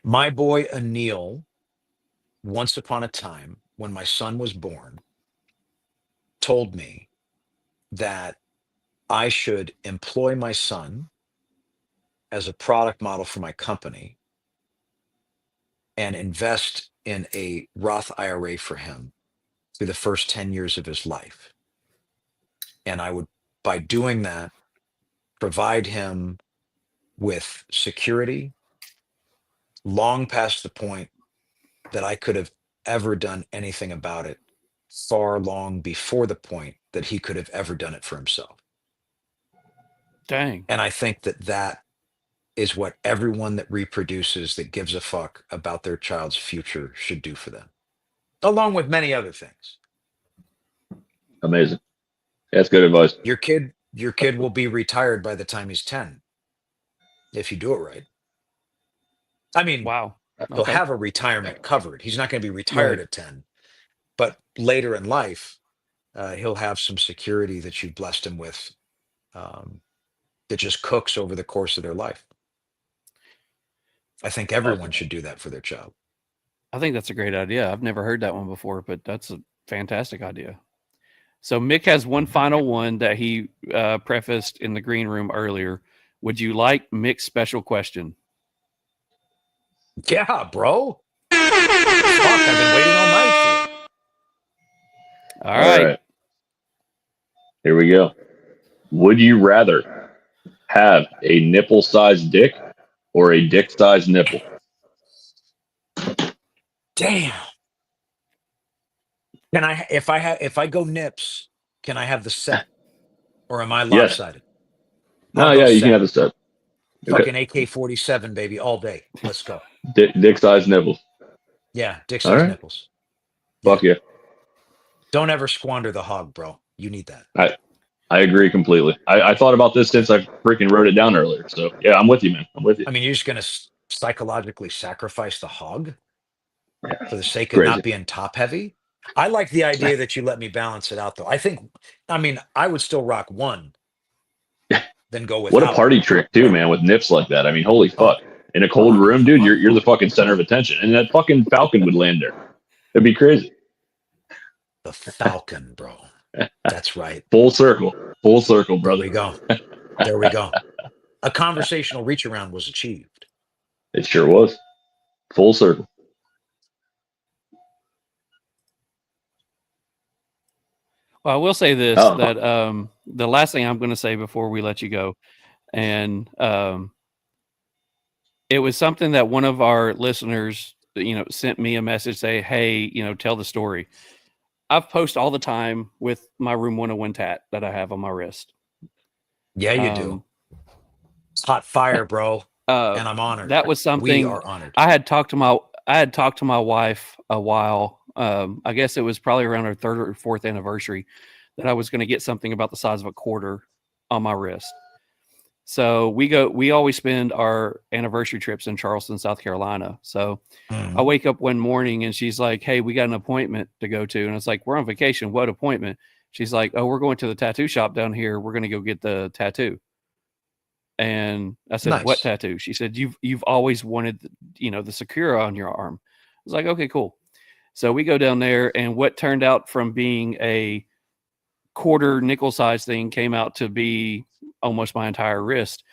My boy Anil, once upon a time, when my son was born, told me that I should employ my son as a product model for my company and invest in a Roth IRA for him through the first 10 years of his life. And I would, by doing that, provide him with security long past the point that I could have ever done anything about it, far long before the point that he could have ever done it for himself. Dang. And I think that that is what everyone that reproduces that gives a fuck about their child's future should do for them, along with many other things. Amazing. That's good advice. Your kid will be retired by the time he's 10 if you do it right. I mean, Wow. he'll Okay. have a retirement covered. He's not going to be retired Right. at 10, but later in life, he'll have some security that you've blessed him with that just cooks over the course of their life. I think everyone should do that for their child. I think that's a great idea. I've never heard that one before, but that's a fantastic idea. So Mick has one final one that he prefaced in the green room earlier. Would you like Mick's special question? Yeah, bro. Fuck, I've been waiting all night for it. All right. Here we go. Would you rather have a nipple-sized dick or a dick-sized nipple? Damn. Can I, if I go nips, can I have the set, or am I Yes. lopsided? No, I'll go yeah, you set. can have the set. Fucking AK-47, baby, all day. Let's go. Dick-sized nipples. Yeah, All dick-sized right. nipples. Fuck yeah. Don't ever squander the hog, bro. You need that. I agree completely. I thought about this since I freaking wrote it down earlier. So yeah, I'm with you, man. I'm with you. I mean, you're just gonna psychologically sacrifice the hog for the sake of Crazy. not being top heavy. I like the idea that you let me balance it out, though. I mean, I would still rock one, then go with What a party trick too, man, with nips like that. I mean, holy fuck. In a cold room, dude, you're the fucking center of attention. And that fucking falcon would land there. It'd be crazy. The falcon, bro. That's right. Full circle, brother. There we go. There we go. A conversational reach around was achieved. It sure was. Full circle. Well, I will say this, Oh. that the last thing I'm going to say before we let you go, and it was something that one of our listeners, sent me a message, say, hey, tell the story. I've posted all the time with my Room 101 tat that I have on my wrist. Yeah, you do. It's hot fire, bro. And I'm honored. That was something we are honored. I had talked to my wife a while. I guess it was probably around our 3rd or 4th anniversary that I was going to get something about the size of a quarter on my wrist. So we always spend our anniversary trips in Charleston, South Carolina. So I wake up one morning and she's like, "Hey, we got an appointment to go to." And it's like, "We're on vacation. What appointment?" She's like, "Oh, we're going to the tattoo shop down here. We're going to go get the tattoo." And I said, Nice. "What tattoo?" She said, You've always wanted, the Sakura on your arm." I was like, "Okay, cool." So we go down there, and what turned out from being a quarter nickel size thing came out to be almost my entire wrist.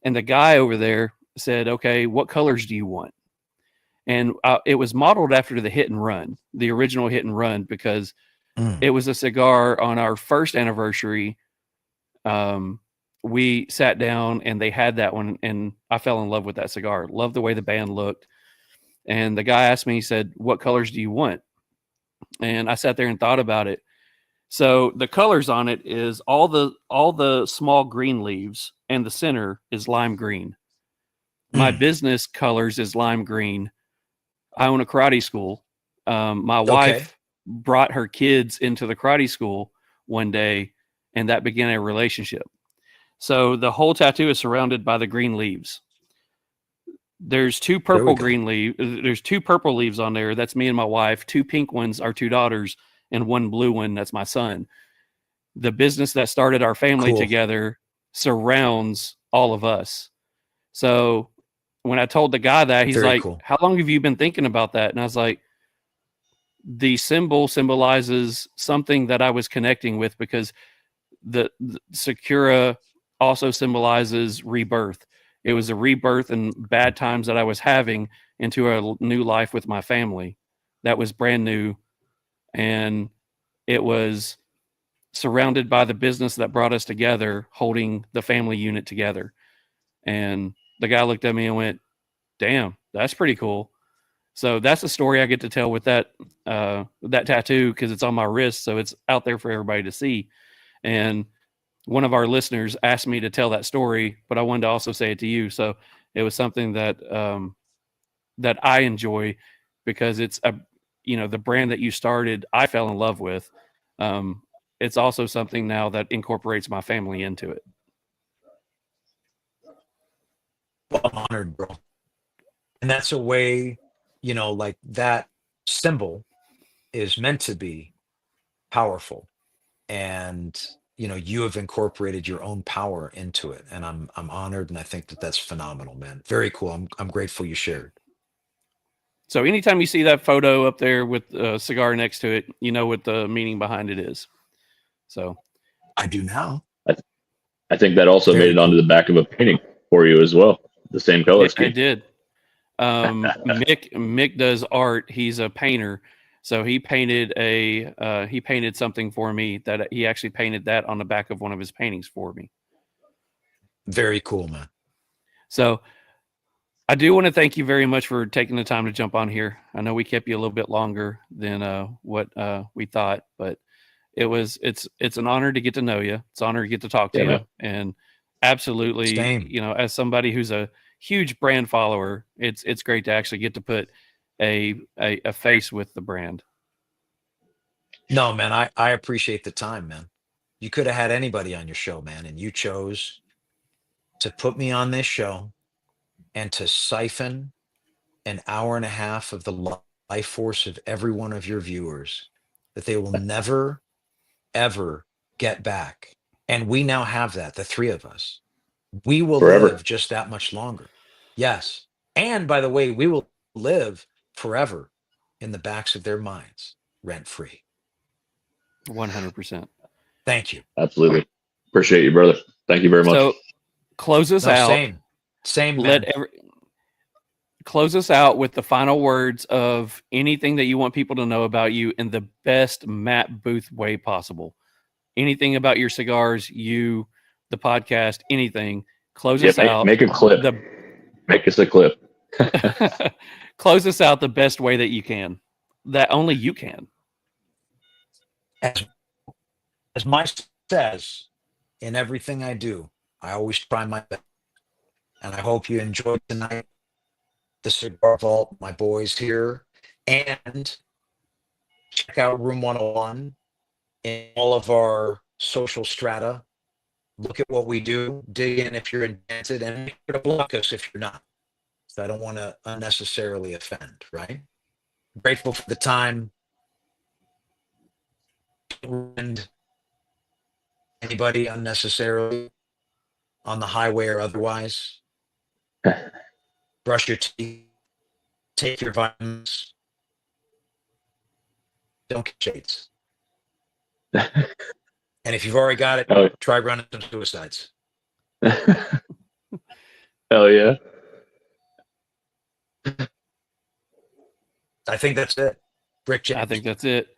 And the guy over there said, "Okay, what colors do you want?" And it was modeled after the Hit and Run, the original Hit and Run, because it was a cigar on our first anniversary. We sat down and they had that one, and I fell in love with that cigar. Loved the way the band looked. And the guy asked me, he said, "What colors do you want?" And I sat there and thought about it. So the colors on it is all the small green leaves, and the center is lime green. My business colors is lime green. I own a karate school. My wife brought her kids into the karate school one day, and that began a relationship. So the whole tattoo is surrounded by the green leaves. There's 2 purple green leaves. There's 2 purple leaves on there. That's me and my wife. 2 pink ones are 2 daughters, and 1 blue one. That's my son. The business that started our family together surrounds all of us. So when I told the guy that, he's like, "How long have you been thinking about that?" And I was like, the symbol symbolizes something that I was connecting with, because the Sakura also symbolizes rebirth. It was a rebirth and bad times that I was having into a new life with my family that was brand new. And it was surrounded by the business that brought us together, holding the family unit together. And the guy looked at me and went, "Damn, that's pretty cool." So that's the story I get to tell with that tattoo, because it's on my wrist. So it's out there for everybody to see. And one of our listeners asked me to tell that story, but I wanted to also say it to you. So it was something that that I enjoy, because it's the brand that you started, I fell in love with. It's also something now that incorporates my family into it. Well, I'm honored, bro. And that's a way, like that symbol is meant to be powerful. And you have incorporated your own power into it, and I'm honored, and I think that that's phenomenal, man. Very cool. I'm grateful you shared. So anytime you see that photo up there with a cigar next to it, you know what the meaning behind it is. So I do now. I think that also made it onto the back of a painting for you as well. The same color scheme. It did. Mick does art. He's a painter. So he painted something for me that he actually painted that on the back of one of his paintings for me. Very cool, man. So I do want to thank you very much for taking the time to jump on here. I know we kept you a little bit longer than what we thought, but it's an honor to get to know you. It's an honor to get to talk to you. Man. And absolutely, same. As somebody who's a huge brand follower, it's great to actually get to put a face with the brand. No, man, I appreciate the time, man. You could have had anybody on your show, man, and you chose to put me on this show and to siphon an hour and a half of the life force of every one of your viewers that they will never, ever get back. And we now have that, the 3 of us. We will live just that much longer. Yes. And by the way, we will live forever in the backs of their minds, rent-free. 100%. Thank you. Absolutely. Appreciate you, brother. Thank you very much. So close us out. Same. Man. Close us out with the final words of anything that you want people to know about you in the best Matt Booth way possible. Anything about your cigars, the podcast, anything. Close us out. Make a clip. Make us a clip. Close us out the best way that you can. That only you can. As Mike says, in everything I do, I always try my best. And I hope you enjoyed tonight. The Cigar Vault, my boys here. And check out Room 101 in all of our social strata. Look at what we do. Dig in if you're enchanted, and make sure to block us if you're not. So I don't want to unnecessarily offend, right? Grateful for the time. And anybody unnecessarily on the highway or otherwise. Brush your teeth. Take your vitamins. Don't get shades. And if you've already got it, try running some suicides. Hell yeah. I think that's it. Rick James. I think that's it.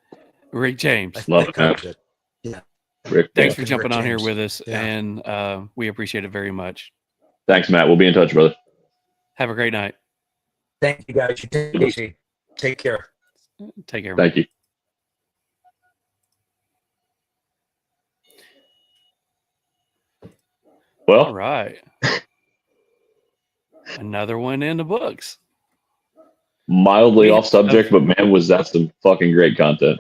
Rick James. Love it. Yeah. Rick, Thanks for jumping Rick on here James. with us, Yeah. and we appreciate it very much. Thanks, Matt. We'll be in touch, brother. Have a great night. Thank you, guys. You take it easy. Take care. Take care. Man. Thank you. Well, All right. Another one in the books. Mildly off subject, but man, was that some fucking great content.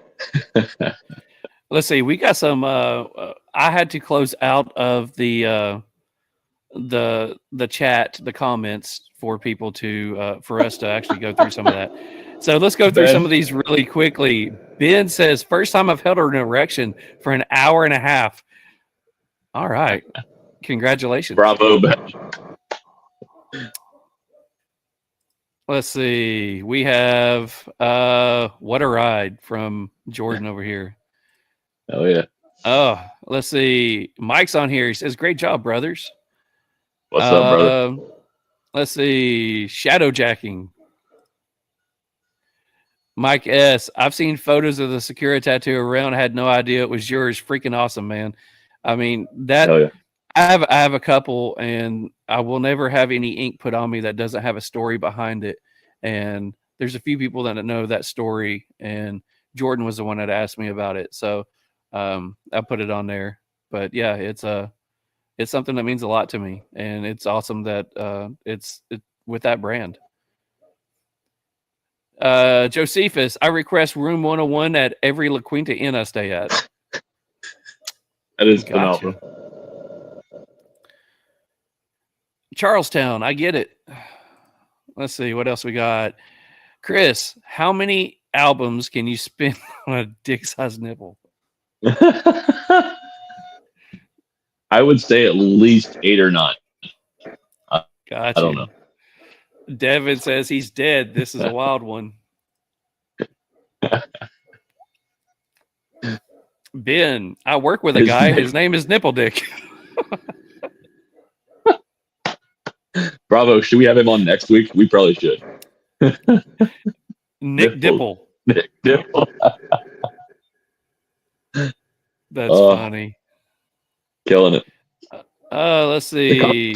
Let's see. We got some. I had to close out of the chat, the comments for people to for us to actually go through some of that. So let's go through some of these really quickly. Ben says, "First time I've held an erection for an hour and a half." All right, congratulations. Bravo, Ben. Let's see. We have what a ride from Jordan over here. Oh yeah. Oh, let's see. Mike's on here. He says, "Great job, brothers." What's up, brother? Let's see. Shadowjacking. Mike S. I've seen photos of the Sakura tattoo around. I had no idea it was yours. Freaking awesome, man. I mean, that Hell yeah. I have a couple, and I will never have any ink put on me that doesn't have a story behind it. And there's a few people that know that story, and Jordan was the one that asked me about it. So I put it on there. But yeah, it's something that means a lot to me, and it's awesome that it's with that brand. Josephus, I request Room 101 at every La Quinta Inn I stay at. That is Gotcha. phenomenal. Charlestown, I get it. Let's see what else we got. Chris, how many albums can you spin on a dick-sized nipple? I would say at least 8 or 9. Gotcha. I don't know. Devin says he's dead. This is a wild one. Ben, I work with a guy. His name is Nipple Dick. Bravo. Should we have him on next week? We probably should. Nick Dipple. Nick Dipple. That's funny. Killing it. Let's see.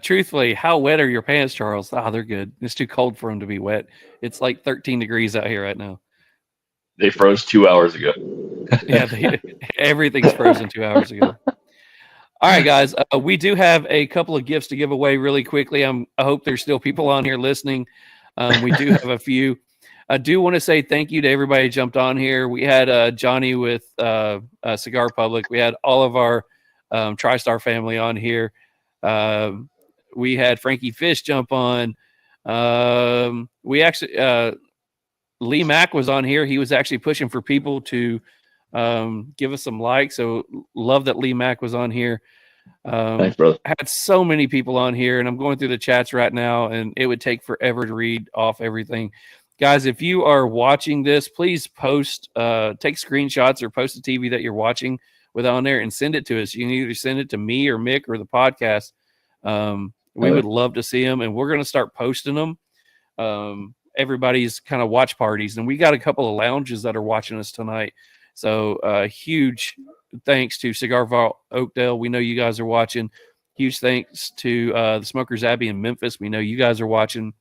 Truthfully, how wet are your pants, Charles? They're good. It's too cold for them to be wet. It's like 13 degrees out here right now. They froze 2 hours ago. Yeah, everything's frozen 2 hours ago. All right, guys. We do have a couple of gifts to give away really quickly. I hope there's still people on here listening. We do have a few. I do want to say thank you to everybody who jumped on here. We had Johnny with Cigar Public. We had all of our TriStar family on here. We had Frankie Fish jump on. We actually Lee Mack was on here. He was actually pushing for people to give us some likes. So love that Lee Mack was on here. Thanks, brother. I had so many people on here, and I'm going through the chats right now, and it would take forever to read off everything. Guys, if you are watching this, please post, take screenshots or post the TV that you're watching with on there and send it to us. You can either send it to me or Mick or the podcast. We would love to see them, and we're going to start posting them. Everybody's kind of watch parties, and we got a couple of lounges that are watching us tonight. So huge thanks to Cigar Vault Oakdale. We know you guys are watching. Huge thanks to the Smokers Abbey in Memphis. We know you guys are watching.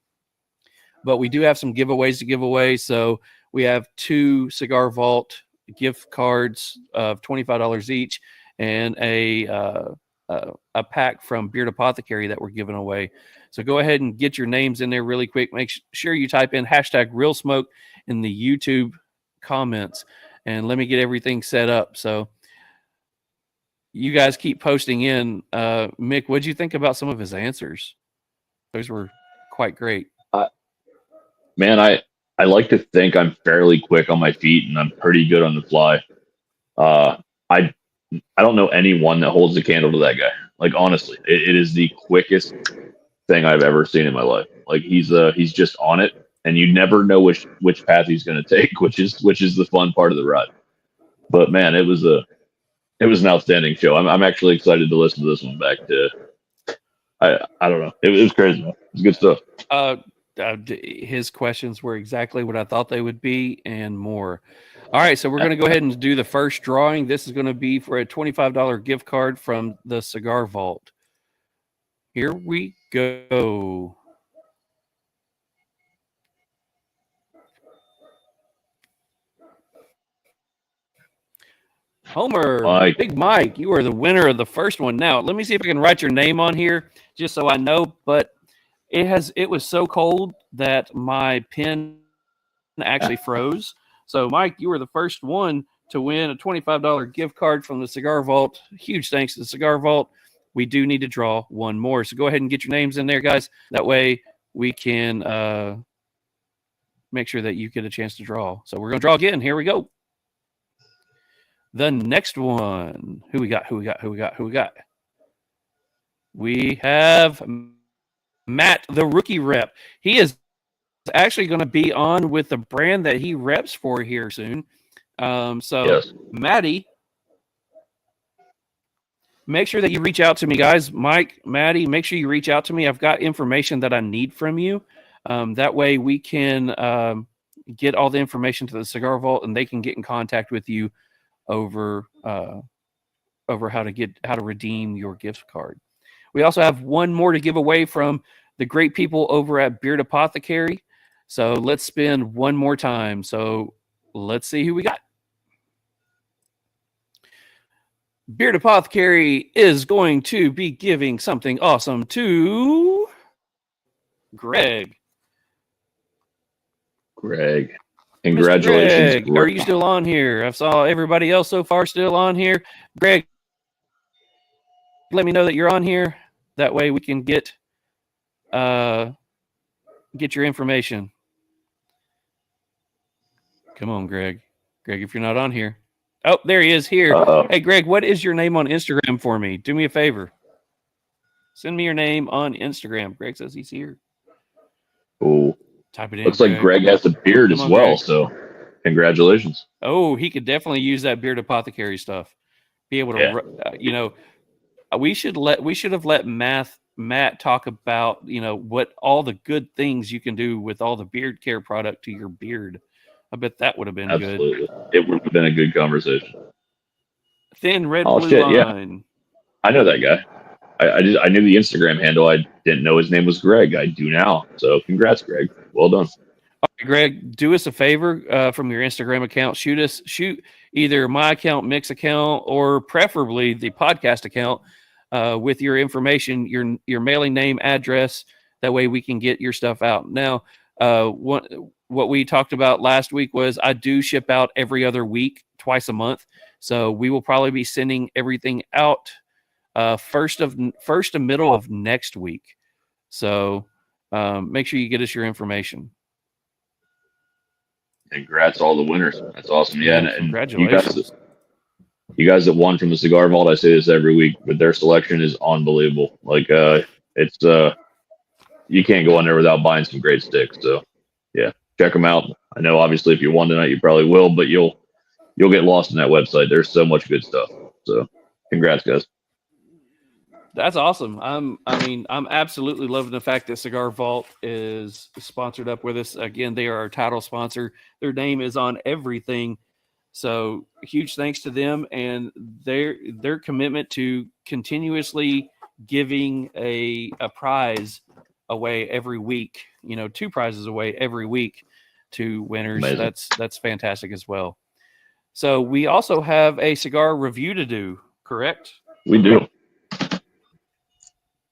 But we do have some giveaways to give away. So we have 2 Cigar Vault gift cards of $25 each, and a pack from Beard Apothecary that we're giving away. So go ahead and get your names in there really quick. Make sure you type in hashtag RealSmoke in the YouTube comments, and let me get everything set up. So you guys keep posting in. Mick, what'd you think about some of his answers? Those were quite great. Man, I like to think I'm fairly quick on my feet and I'm pretty good on the fly. I don't know anyone that holds a candle to that guy. Like, honestly, it is the quickest thing I've ever seen in my life. Like, he's just on it, and you never know which path he's going to take, which is the fun part of the ride. But man, it was an outstanding show. I'm actually excited to listen to this one back. I don't know. It was crazy, man. It was good stuff. His questions were exactly what I thought they would be and more. All right, so we're going to go ahead and do the first drawing. This is going to be for a $25 gift card from the Cigar Vault. Here we go. Homer, Big Mike, you are the winner of the first one. Now, let me see if I can write your name on here just so I know, but it was so cold that my pen actually froze. So, Mike, you were the first one to win a $25 gift card from the Cigar Vault. Huge thanks to the Cigar Vault. We do need to draw one more. So go ahead and get your names in there, guys. That way we can make sure that you get a chance to draw. So we're going to draw again. Here we go. The next one. Who we got? We have Matt, the rookie rep. He is actually going to be on with the brand that he reps for here soon. Yes. Maddie, make sure that you reach out to me, guys. Mike, Maddie, make sure you reach out to me. I've got information that I need from you. That way we can get all the information to the Cigar Vault, and they can get in contact with you over how to redeem your gift card. We also have one more to give away from the great people over at Beard Apothecary. So let's spin one more time. So let's see who we got. Beard Apothecary is going to be giving something awesome to Greg. Congratulations, Greg. Are you still on here? I saw everybody else so far still on here. Greg, let me know that you're on here. That way we can get your information. Come on, Greg. Greg, if you're not on here. Oh, there he is here. Hey, Greg, what is your name on Instagram for me? Do me a favor. Send me your name on Instagram. Greg says he's here. Oh, type it in. Looks like Greg has a beard as well, Greg. So congratulations. Oh, he could definitely use that Beard Apothecary stuff. Be able to, we should have let Matt talk about, what all the good things you can do with all the beard care product to your beard. I bet that would have been Absolutely. Good. It would have been a good conversation. Thin red blue line. Yeah. I know that guy. I knew the Instagram handle. I didn't know his name was Greg. I do now. So congrats, Greg. Well done. All right, Greg, do us a favor from your Instagram account. Shoot either my account, Mick's account, or preferably the podcast account with your information, your mailing name, address. That way we can get your stuff out. Now, what we talked about last week was I do ship out every other week, twice a month. So we will probably be sending everything out first to middle of next week. So make sure you get us your information. Congrats all the winners. That's awesome. Yeah, and congratulations. You guys that won from the Cigar Vault, I say this every week, but their selection is unbelievable. Like it's you can't go in there without buying some great sticks. So yeah, check them out. I know obviously if you won tonight, you probably will, but you'll get lost in that website. There's so much good stuff. So congrats, guys. That's awesome. I'm absolutely loving the fact that Cigar Vault is sponsored up with us. Again, they are our title sponsor. Their name is on everything. So huge thanks to them and their commitment to continuously giving a prize away every week, 2 prizes away every week 2 winners. Amazing. That's fantastic as well. So we also have a cigar review to do, correct? We do.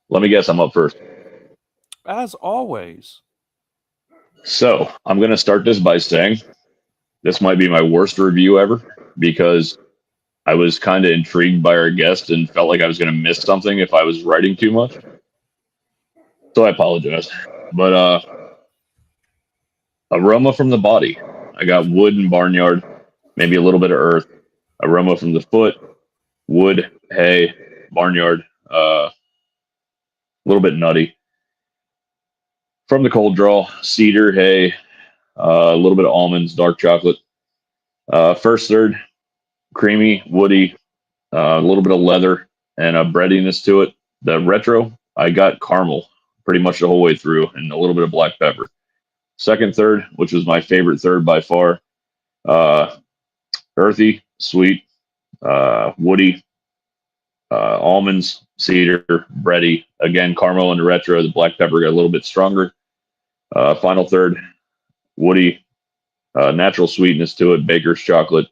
Let me guess, I'm up first. As always. So I'm going to start this by saying this might be my worst review ever because I was kind of intrigued by our guest and felt like I was going to miss something if I was writing too much. So I apologize. But aroma from the body. I got wood and barnyard, maybe a little bit of earth. Aroma from the foot, wood, hay, barnyard, a little bit nutty. From the cold draw, cedar, hay, a little bit of almonds, dark chocolate. First third, creamy, woody, a little bit of leather, and a breadiness to it. The retro, I got caramel pretty much the whole way through and a little bit of black pepper. Second third, which was my favorite third by far, earthy, sweet, woody, almonds, cedar, bready. Again, caramel and the retro. The black pepper got a little bit stronger. Final third, woody, natural sweetness to it, baker's chocolate,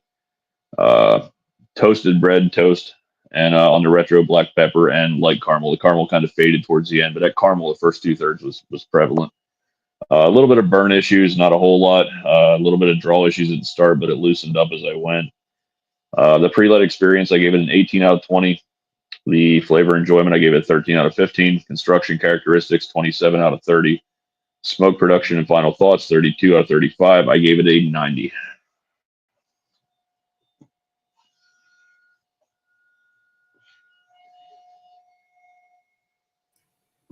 toasted bread, toast, and on the retro, black pepper and light caramel. The caramel kind of faded towards the end, but that caramel, the first 2/3 was prevalent. A little bit of burn issues, not a whole lot. A little bit of draw issues at the start, but it loosened up as I went. The pre-let experience, I gave it an 18 out of 20. The flavor enjoyment, I gave it 13 out of 15. Construction characteristics, 27 out of 30. Smoke production and final thoughts, 32 out of 35. I gave it a 90.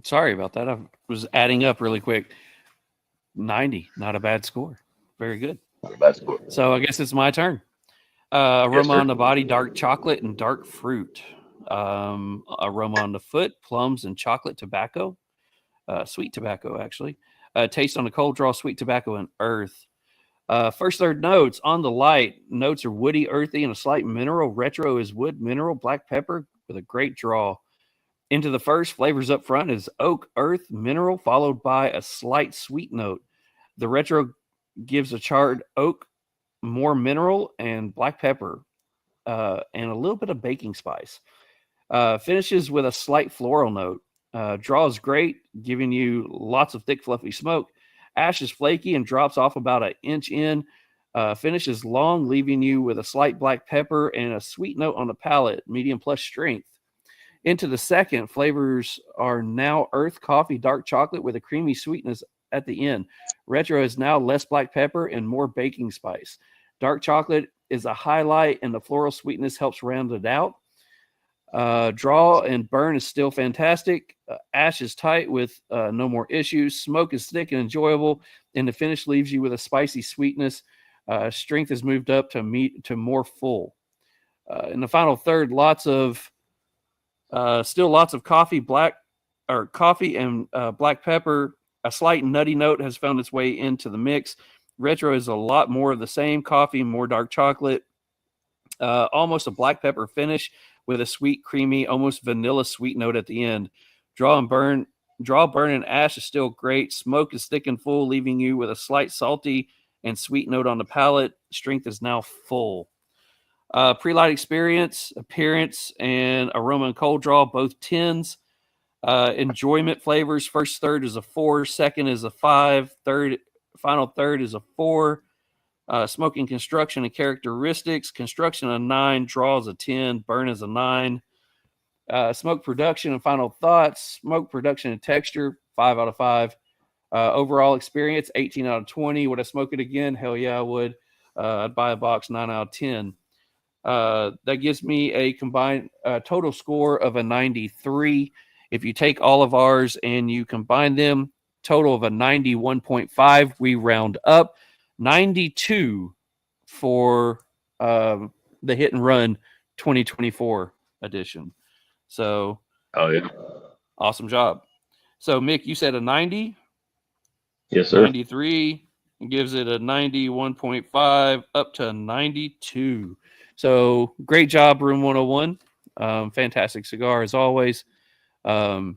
Sorry about that. I was adding up really quick. 90, not a bad score. Very good. Not a bad score. So I guess it's my turn. Aroma on the body, dark chocolate and dark fruit. Aroma on the foot, plums and chocolate tobacco. Sweet tobacco, actually. Taste on the cold draw, sweet tobacco and earth. First third notes on the light. Notes are woody, earthy, and a slight mineral. Retro is wood, mineral, black pepper with a great draw. Into the first, flavors up front is oak, earth, mineral, followed by a slight sweet note. The retro gives a charred oak, more mineral, and black pepper, and a little bit of baking spice. Finishes with a slight floral note. Draw is great, giving you lots of thick, fluffy smoke. Ash is flaky and drops off about an inch in. Finish is long, leaving you with a slight black pepper and a sweet note on the palate, medium plus strength. Into the second, flavors are now earth, coffee, dark chocolate with a creamy sweetness at the end. Retro is now less black pepper and more baking spice. Dark chocolate is a highlight, and the floral sweetness helps round it out. Draw and burn is still fantastic. Ash is tight with no more issues. Smoke is thick and enjoyable, and the finish leaves you with a spicy sweetness. Strength has moved up to more full. In the final third, still lots of coffee and black pepper. A slight nutty note has found its way into the mix. Retro is a lot more of the same. Coffee, more dark chocolate. Almost a black pepper finish with a sweet, creamy, almost vanilla sweet note at the end. Draw, burn, and ash is still great. Smoke is thick and full, leaving you with a slight salty and sweet note on the palate. Strength is now full. Pre-light experience, appearance, and aroma and cold draw, both 10s. Enjoyment flavors, first third is a 4, second is a 5, final third is a 4. Smoking construction and characteristics, construction a 9, draw is a 10, burn is a 9. Smoke production and final thoughts, smoke production and texture, 5 out of 5. Overall experience, 18 out of 20. Would I smoke it again? Hell yeah, I would. I'd buy a box, 9 out of 10. That gives me a combined total score of a 93. If you take all of ours and you combine them, total of a 91.5. We round up 92 for the Hit and Run 2024 edition. So, oh yeah, awesome job. So, Mick, you said a 90. Yes, sir. 93 gives it a 91.5 up to 92. So great job, Room 101. Fantastic cigar as always. Let's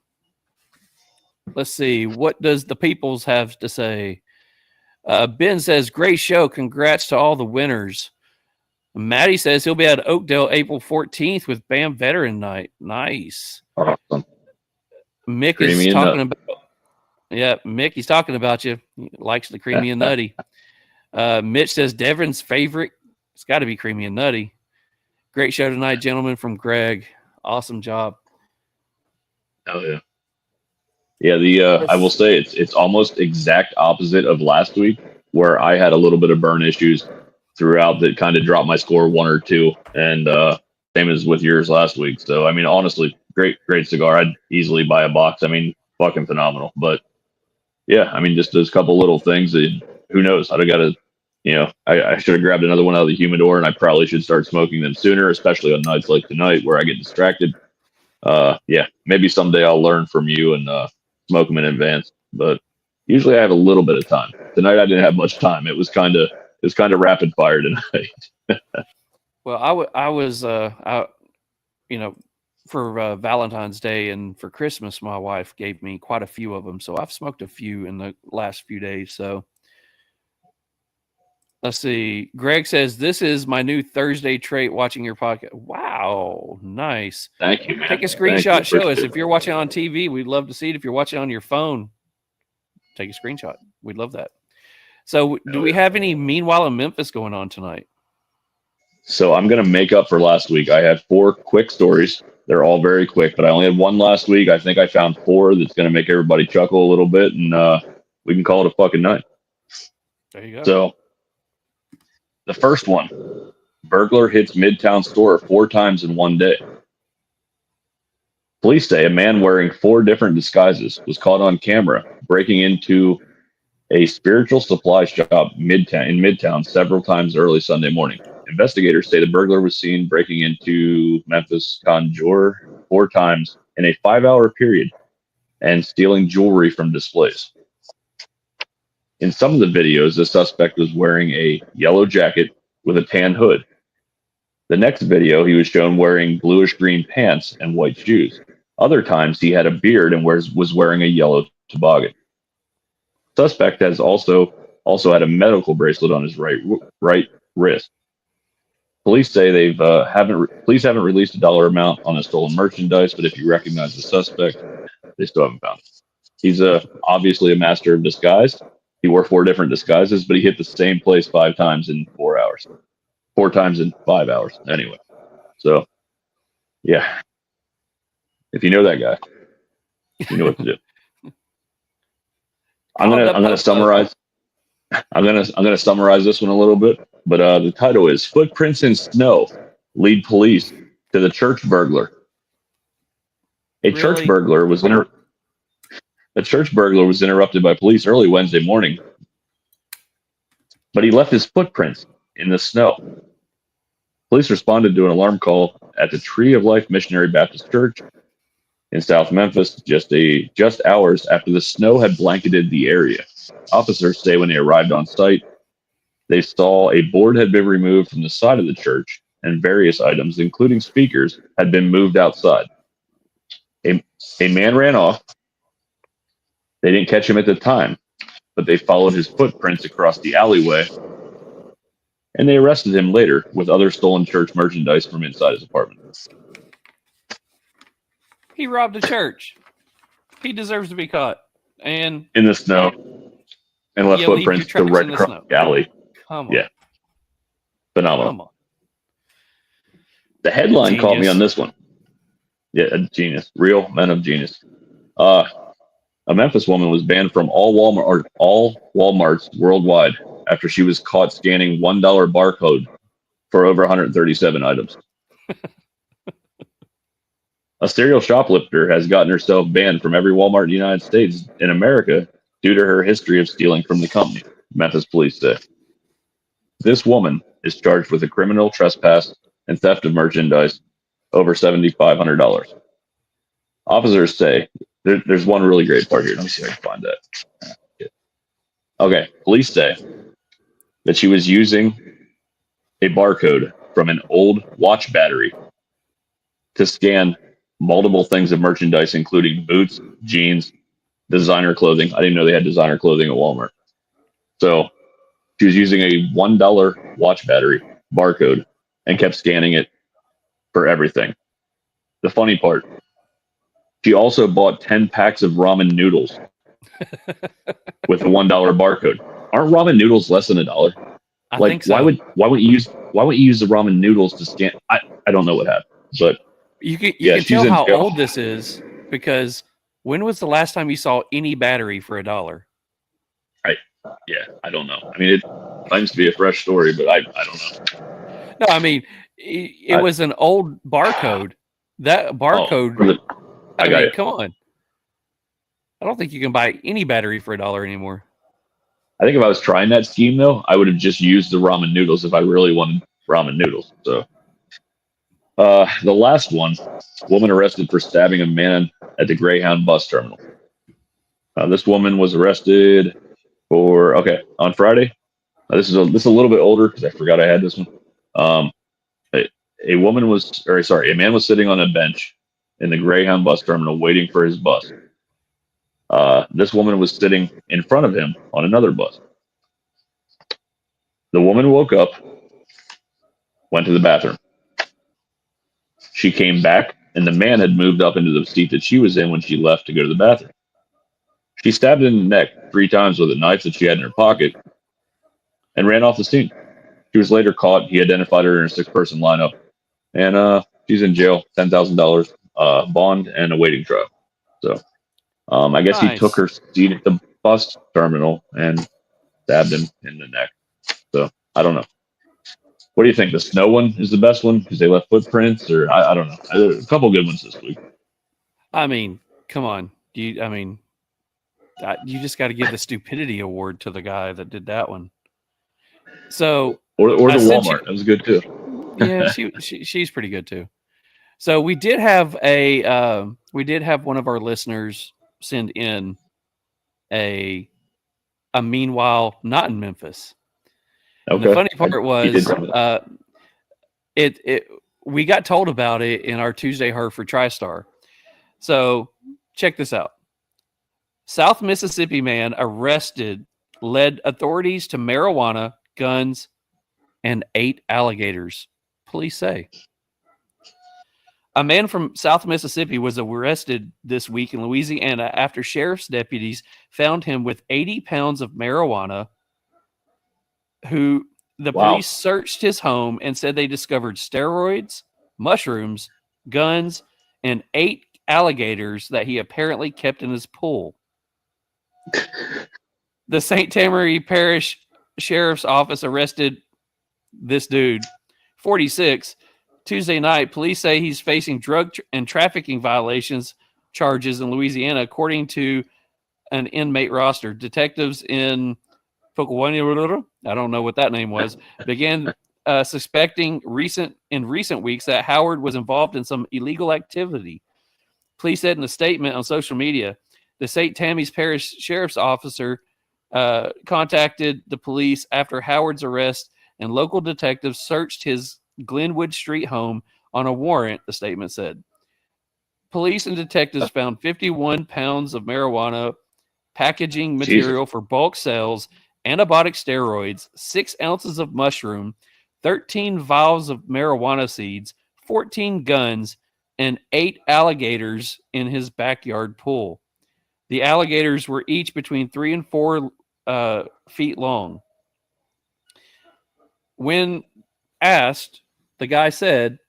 see. What does the peoples have to say? Ben says, great show. Congrats to all the winners. Maddie says he'll be at Oakdale April 14th with BAM Veteran Night. Nice. Awesome. Mick Creamy is and talking nutty. about. Yeah, Mick, he's talking about you. He likes the creamy and nutty. Mitch says Devon's favorite. It's got to be creamy and nutty. Great show tonight, gentlemen, from Greg. Awesome job. Oh yeah. Yeah, I will say it's almost exact opposite of last week, where I had a little bit of burn issues throughout that kind of dropped my score 1 or 2, and same as with yours last week. So I mean, honestly, great cigar. I'd easily buy a box. I mean, fucking phenomenal. But yeah, I mean, just those couple little things that, who knows? I'd have got to, I should have grabbed another one out of the humidor, and I probably should start smoking them sooner, especially on nights like tonight where I get distracted. Yeah, maybe someday I'll learn from you and smoke them in advance. But usually I have a little bit of time. Tonight I didn't have much time. It was kind of rapid fire tonight. Well, I was for Valentine's Day and for Christmas, my wife gave me quite a few of them. So I've smoked a few in the last few days. So let's see. Greg says, this is my new Thursday trait watching your podcast. Wow. Nice. Thank you, man. Take a screenshot. Show us. If you're watching on TV, we'd love to see it. If you're watching on your phone, take a screenshot. We'd love that. So do we have any Meanwhile in Memphis going on tonight? So I'm going to make up for last week. I had 4 quick stories. They're all very quick, but I only had 1 last week. I think I found 4 that's going to make everybody chuckle a little bit, and we can call it a fucking night. There you go. So the first one, burglar hits Midtown store 4 times in 1 day. Police say a man wearing 4 different disguises was caught on camera breaking into a spiritual supply shop in Midtown several times early Sunday morning. Investigators say the burglar was seen breaking into Memphis Conjure 4 times in a 5-hour period and stealing jewelry from displays. In some of the videos, the suspect was wearing a yellow jacket with a tan hood. The next video, he was shown wearing bluish-green pants and white shoes. Other times, he had a beard and was wearing a yellow toboggan. Suspect has also had a medical bracelet on his right wrist. Police say police haven't released a dollar amount on the stolen merchandise, but if you recognize the suspect, they still haven't found him. He's obviously a master of disguise. He wore 4 different disguises, but he hit the same place 5 times in 4 hours. 4 times in 5 hours, anyway. So, yeah. If you know that guy, you know what to do. I'm gonna summarize. I'm gonna summarize this one a little bit, but the title is "Footprints in Snow Lead Police to the Church Burglar." Church burglar was interrupted by police early Wednesday morning, but he left his footprints in the snow. Police responded to an alarm call at the Tree of Life Missionary Baptist Church in South Memphis just hours after the snow had blanketed the area. Officers say when they arrived on site, they saw a board had been removed from the side of the church and various items, including speakers, had been moved outside. A man ran off. They didn't catch him at the time, but they followed his footprints across the alleyway, and they arrested him later with other stolen church merchandise from inside his apartment. He robbed a church. He deserves to be caught. And in the snow, and left footprints right across the alley. Come on. Yeah. Phenomenal. Come on. The headline caught me on this one. Yeah, a genius. Real men of genius. A Memphis woman was banned from all Walmarts worldwide after she was caught scanning $1 barcode for over 137 items. A serial shoplifter has gotten herself banned from every Walmart in the United States in America due to her history of stealing from the company, Memphis police say. This woman is charged with a criminal trespass and theft of merchandise over $7,500. Officers say, there's one really great part here. Let me see if I can find that. Okay, police say that she was using a barcode from an old watch battery to scan multiple things of merchandise, including boots, jeans, designer clothing. I didn't know they had designer clothing at Walmart. So she was using a $1 watch battery barcode and kept scanning it for everything. The funny part, she also bought 10 packs of ramen noodles with a $1 barcode. Aren't ramen noodles less than $1? I think so. why wouldn't you use the ramen noodles to scan? I don't know what happened, but you can she's tell in how jail. old this is because when was the last time you saw any battery for $1? I don't know. I mean, it claims to be a fresh story, but I don't know. No, I mean, it was an old barcode. That barcode. I got it. Come on. I don't think you can buy any battery for $1 anymore. I think if I was trying that scheme, though, I would have just used the ramen noodles if I really wanted ramen noodles. So, the last one, woman arrested for stabbing a man at the Greyhound bus terminal. This woman was arrested on Friday. This is a little bit older because I forgot I had this one. A man was sitting on a bench in the Greyhound bus terminal waiting for his bus. This woman was sitting in front of him on another bus. The woman woke up, went to the bathroom. She came back, and the man had moved up into the seat that she was in when she left to go to the bathroom. She stabbed him in the neck 3 times with a knife that she had in her pocket and ran off the scene. She was later caught. He identified her in a 6-person lineup, and she's in jail, $10,000 bond, and awaiting trial. So I guess Nice. He took her seat at the bus terminal and stabbed him in the neck. So I don't know. What do you think? The snow one is the best one because they left footprints, or I don't know. A couple good ones this week. I mean, come on. You just got to give the stupidity award to the guy that did that one. So, or the Walmart, that was good too. Yeah, she's pretty good too. So we did have one of our listeners send in a meanwhile not in Memphis. Okay. The funny part was we got told about it in our Tuesday Hereford TriStar. So check this out. South Mississippi man arrested led authorities to marijuana, guns, and 8 alligators. Police say. A man from South Mississippi was arrested this week in Louisiana after sheriff's deputies found him with 80 pounds of marijuana. Police searched his home and said they discovered steroids, mushrooms, guns, and 8 alligators that he apparently kept in his pool. The St. Tammany Parish Sheriff's Office arrested this dude, 46, Tuesday night. Police say he's facing drug and trafficking violations charges in Louisiana, according to an inmate roster. Detectives in Fuquay, I don't know what that name was, began suspecting in recent weeks that Howard was involved in some illegal activity. Police said in a statement on social media, the St. Tammany's Parish Sheriff's Officer contacted the police after Howard's arrest, and local detectives searched his Glenwood Street home on a warrant, the statement said. Police and detectives found 51 pounds of marijuana, packaging material for bulk sales, antibiotic steroids, 6 ounces of mushroom, 13 vials of marijuana seeds, 14 guns, and 8 alligators in his backyard pool. The alligators were each between 3 and 4 feet long. When asked, the guy said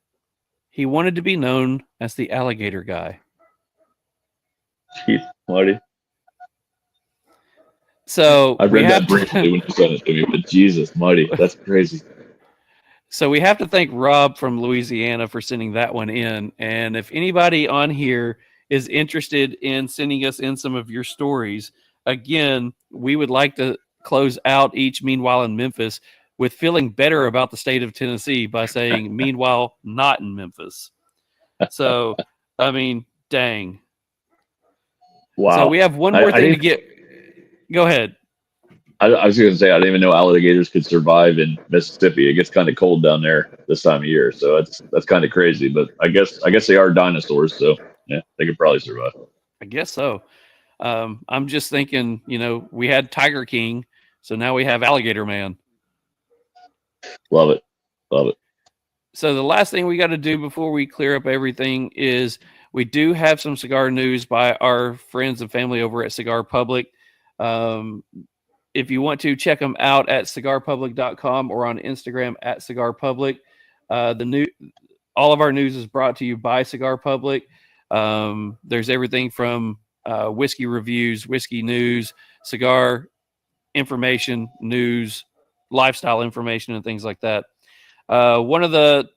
he wanted to be known as the alligator guy. Jeez, Marty. So I read that briefly when you sent it to me, but Jesus, Marty, that's crazy. So we have to thank Rob from Louisiana for sending that one in. And if anybody on here is interested in sending us in some of your stories, again, we would like to close out each Meanwhile in Memphis with feeling better about the state of Tennessee by saying, meanwhile, not in Memphis. So, I mean, dang. Wow. So we have one more thing to get. Go ahead. I was going to say, I didn't even know alligators could survive in Mississippi. It gets kind of cold down there this time of year. So that's kind of crazy. But I guess they are dinosaurs. So, yeah, they could probably survive. I guess so. I'm just thinking, we had Tiger King So now we have Alligator Man. Love it. Love it. So the last thing we got to do before we clear up everything is we do have some cigar news by our friends and family over at Cigar Public. If you want to check them out at cigarpublic.com or on Instagram at Cigar Public. All of our news is brought to you by Cigar Public. There's everything from whiskey reviews, whiskey news, cigar information, news, lifestyle information, and things like that. One of the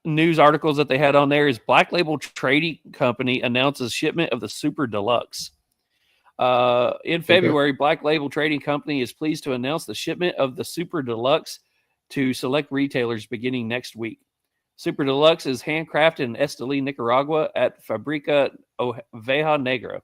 news articles that they had on there is Black Label Trading Company announces shipment of the Super Deluxe. In February, Black Label Trading Company is pleased to announce the shipment of the Super Deluxe to select retailers beginning next week. Super Deluxe is handcrafted in Esteli, Nicaragua at Fabrica Oveja Negra.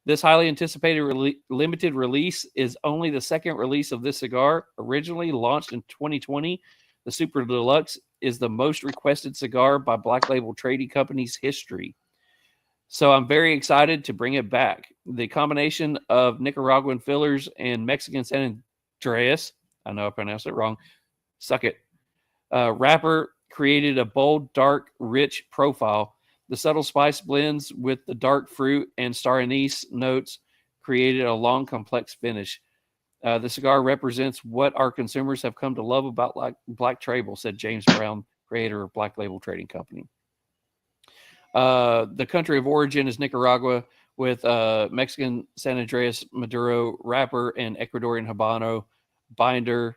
This highly anticipated limited release is only the second release of this cigar. Originally launched in 2020, the Super Deluxe is the most requested cigar by Black Label Trading Company's history. So I'm very excited to bring it back. The combination of Nicaraguan fillers and Mexican San Andreas, I know I pronounced it wrong, suck it, wrapper created a bold, dark, rich profile. The subtle spice blends with the dark fruit and star anise notes created a long, complex finish. The cigar represents what our consumers have come to love about Black Trable, said James Brown, creator of Black Label Trading Company. The country of origin is Nicaragua, with Mexican San Andreas Maduro wrapper and Ecuadorian Habano binder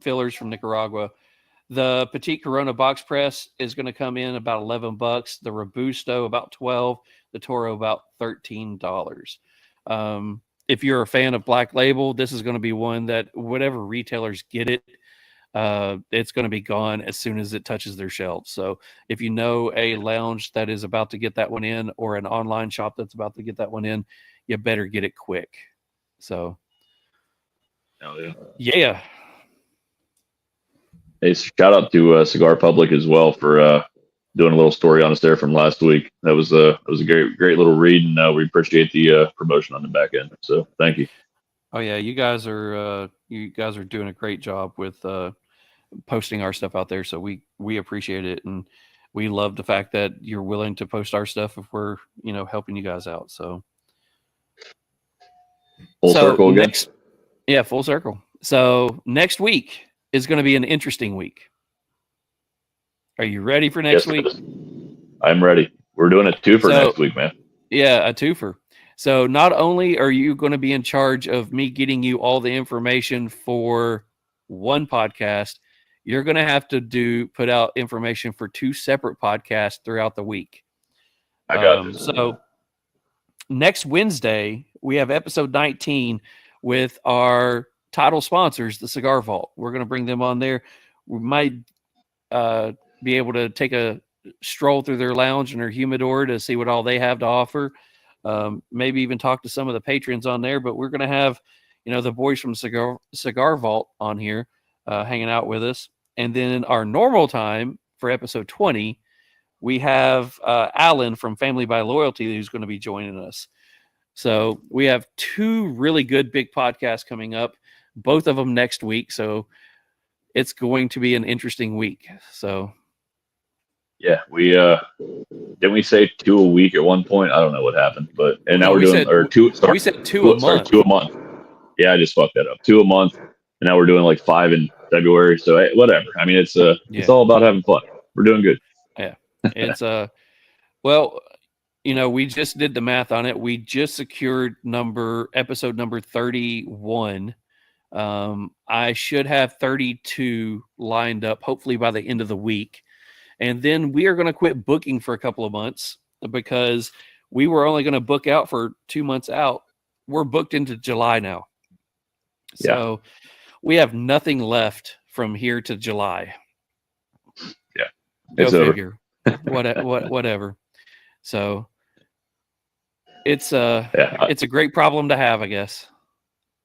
fillers from Nicaragua. The Petite Corona box press is going to come in about $11. The Robusto about $12. The Toro about $13. If you're a fan of Black Label, this is going to be one that whatever retailers get it, it's going to be gone as soon as it touches their shelves. So if you know a lounge that is about to get that one in, or an online shop that's about to get that one in, you better get it quick. So, yeah. Hey, shout out to Cigar Public as well for doing a little story on us there from last week. That was a great little read, and we appreciate the promotion on the back end. So thank you. Oh yeah, you guys are doing a great job with posting our stuff out there. So we appreciate it, and we love the fact that you're willing to post our stuff if we're helping you guys out. So full circle again. Full circle. So next week is going to be an interesting week. Are you ready for next week? I'm ready. We're doing a twofer next week, man. Yeah, a twofer. So not only are you going to be in charge of me getting you all the information for one podcast, you're going to have to put out information for two separate podcasts throughout the week. I got this. So next Wednesday, we have episode 19 with our title sponsors, the Cigar Vault. We're going to bring them on there. We might be able to take a stroll through their lounge and their humidor to see what all they have to offer. Maybe even talk to some of the patrons on there, but we're going to have, the boys from Cigar Vault on here hanging out with us. And then in our normal time for episode 20, we have Alan from Family by Loyalty who's going to be joining us. So we have two really good big podcasts coming up, both of them next week. So it's going to be an interesting week. So yeah, we didn't we say 2 a week at one point? I don't know what happened, but now we're doing two. Sorry, we said 2 a month. Sorry, 2 a month. Yeah, I just fucked that up. 2 a month, and now we're doing like 5 in February. So hey, whatever. I mean, it's all about having fun. We're doing good. Yeah, it's well, we just did the math on it. We just secured episode number 31. I should have 32 lined up, hopefully by the end of the week. And then we are going to quit booking for a couple of months because we were only going to book out for 2 months out. We're booked into July now. So we have nothing left from here to July. Yeah. Go figure. Whatever. So it's a great problem to have, I guess.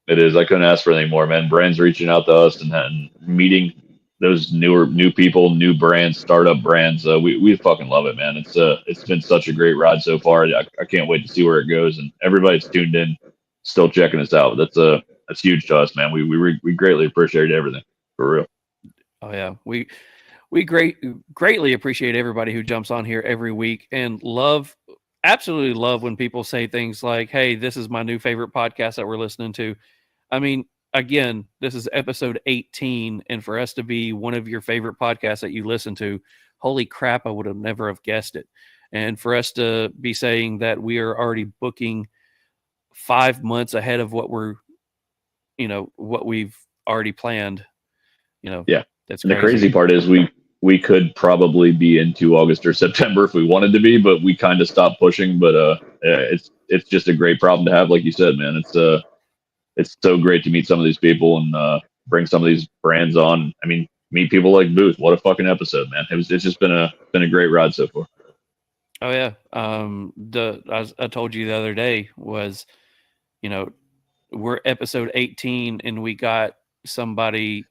It is. I couldn't ask for anything more, man. Brands reaching out to us and meeting those new people, new brands, startup brands. We fucking love it, man. It's been such a great ride so far. I can't wait to see where it goes. And everybody's tuned in still checking us out. That's huge to us, man. We greatly appreciate everything, for real. Oh yeah, we greatly appreciate everybody who jumps on here every week, and absolutely love when people say things like, "Hey, this is my new favorite podcast that we're listening to." I mean, again, this is episode 18, and for us to be one of your favorite podcasts that you listen to, holy crap, I would have never have guessed it. And for us to be saying that we are already booking 5 months ahead of what what we've already planned, Yeah. that's and crazy. the crazy part is we could probably be into August or September if we wanted to be, but we kind of stopped pushing. But it's just a great problem to have, like you said, man. It's so great to meet some of these people and bring some of these brands on. I mean, meet people like Booth. What a fucking episode, man! It's just been a great ride so far. Oh yeah. I told you the other day was, we're episode 18 and we got somebody,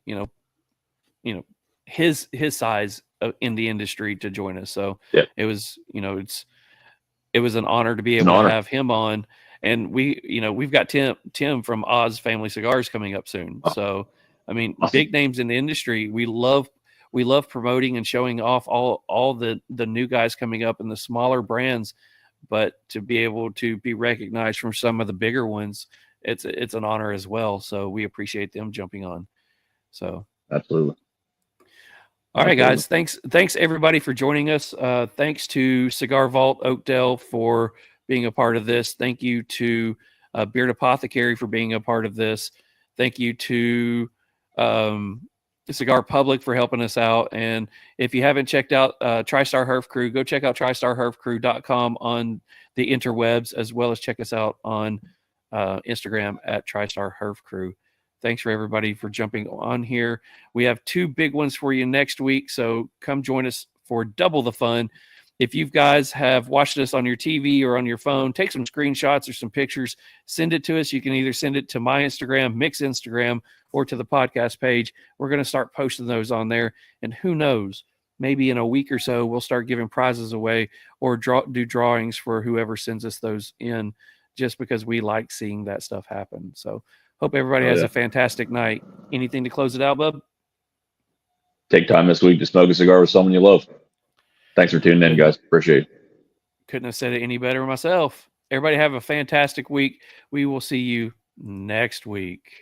his size in the industry to join us. So yeah. It was, it was an honor to be able to have him on. And we've got Tim from Oz Family Cigars coming up soon. So, I mean, awesome. Big names in the industry. We love promoting and showing off all the new guys coming up and the smaller brands, but to be able to be recognized from some of the bigger ones, it's an honor as well. So we appreciate them jumping on. So absolutely. All right, guys. Thanks everybody for joining us. Thanks to Cigar Vault Oakdale for being a part of this. Thank you to Beard Apothecary for being a part of this. Thank you to Cigar Public for helping us out. And if you haven't checked out TriStar Herf Crew, go check out TriStarHerfCrew.com on the interwebs, as well as check us out on Instagram at TriStar Herf Crew. Thanks for everybody for jumping on here. We have 2 big ones for you next week, so come join us for double the fun. If you guys have watched us on your TV or on your phone, take some screenshots or some pictures, send it to us. You can either send it to my Instagram, Mick's Instagram, or to the podcast page. We're going to start posting those on there, and who knows, maybe in a week or so, we'll start giving prizes away or do drawings for whoever sends us those in, just because we like seeing that stuff happen. So hope everybody has a fantastic night. Anything to close it out, bub? Take time this week to smoke a cigar with someone you love. Thanks for tuning in, guys. Appreciate it. Couldn't have said it any better myself. Everybody have a fantastic week. We will see you next week.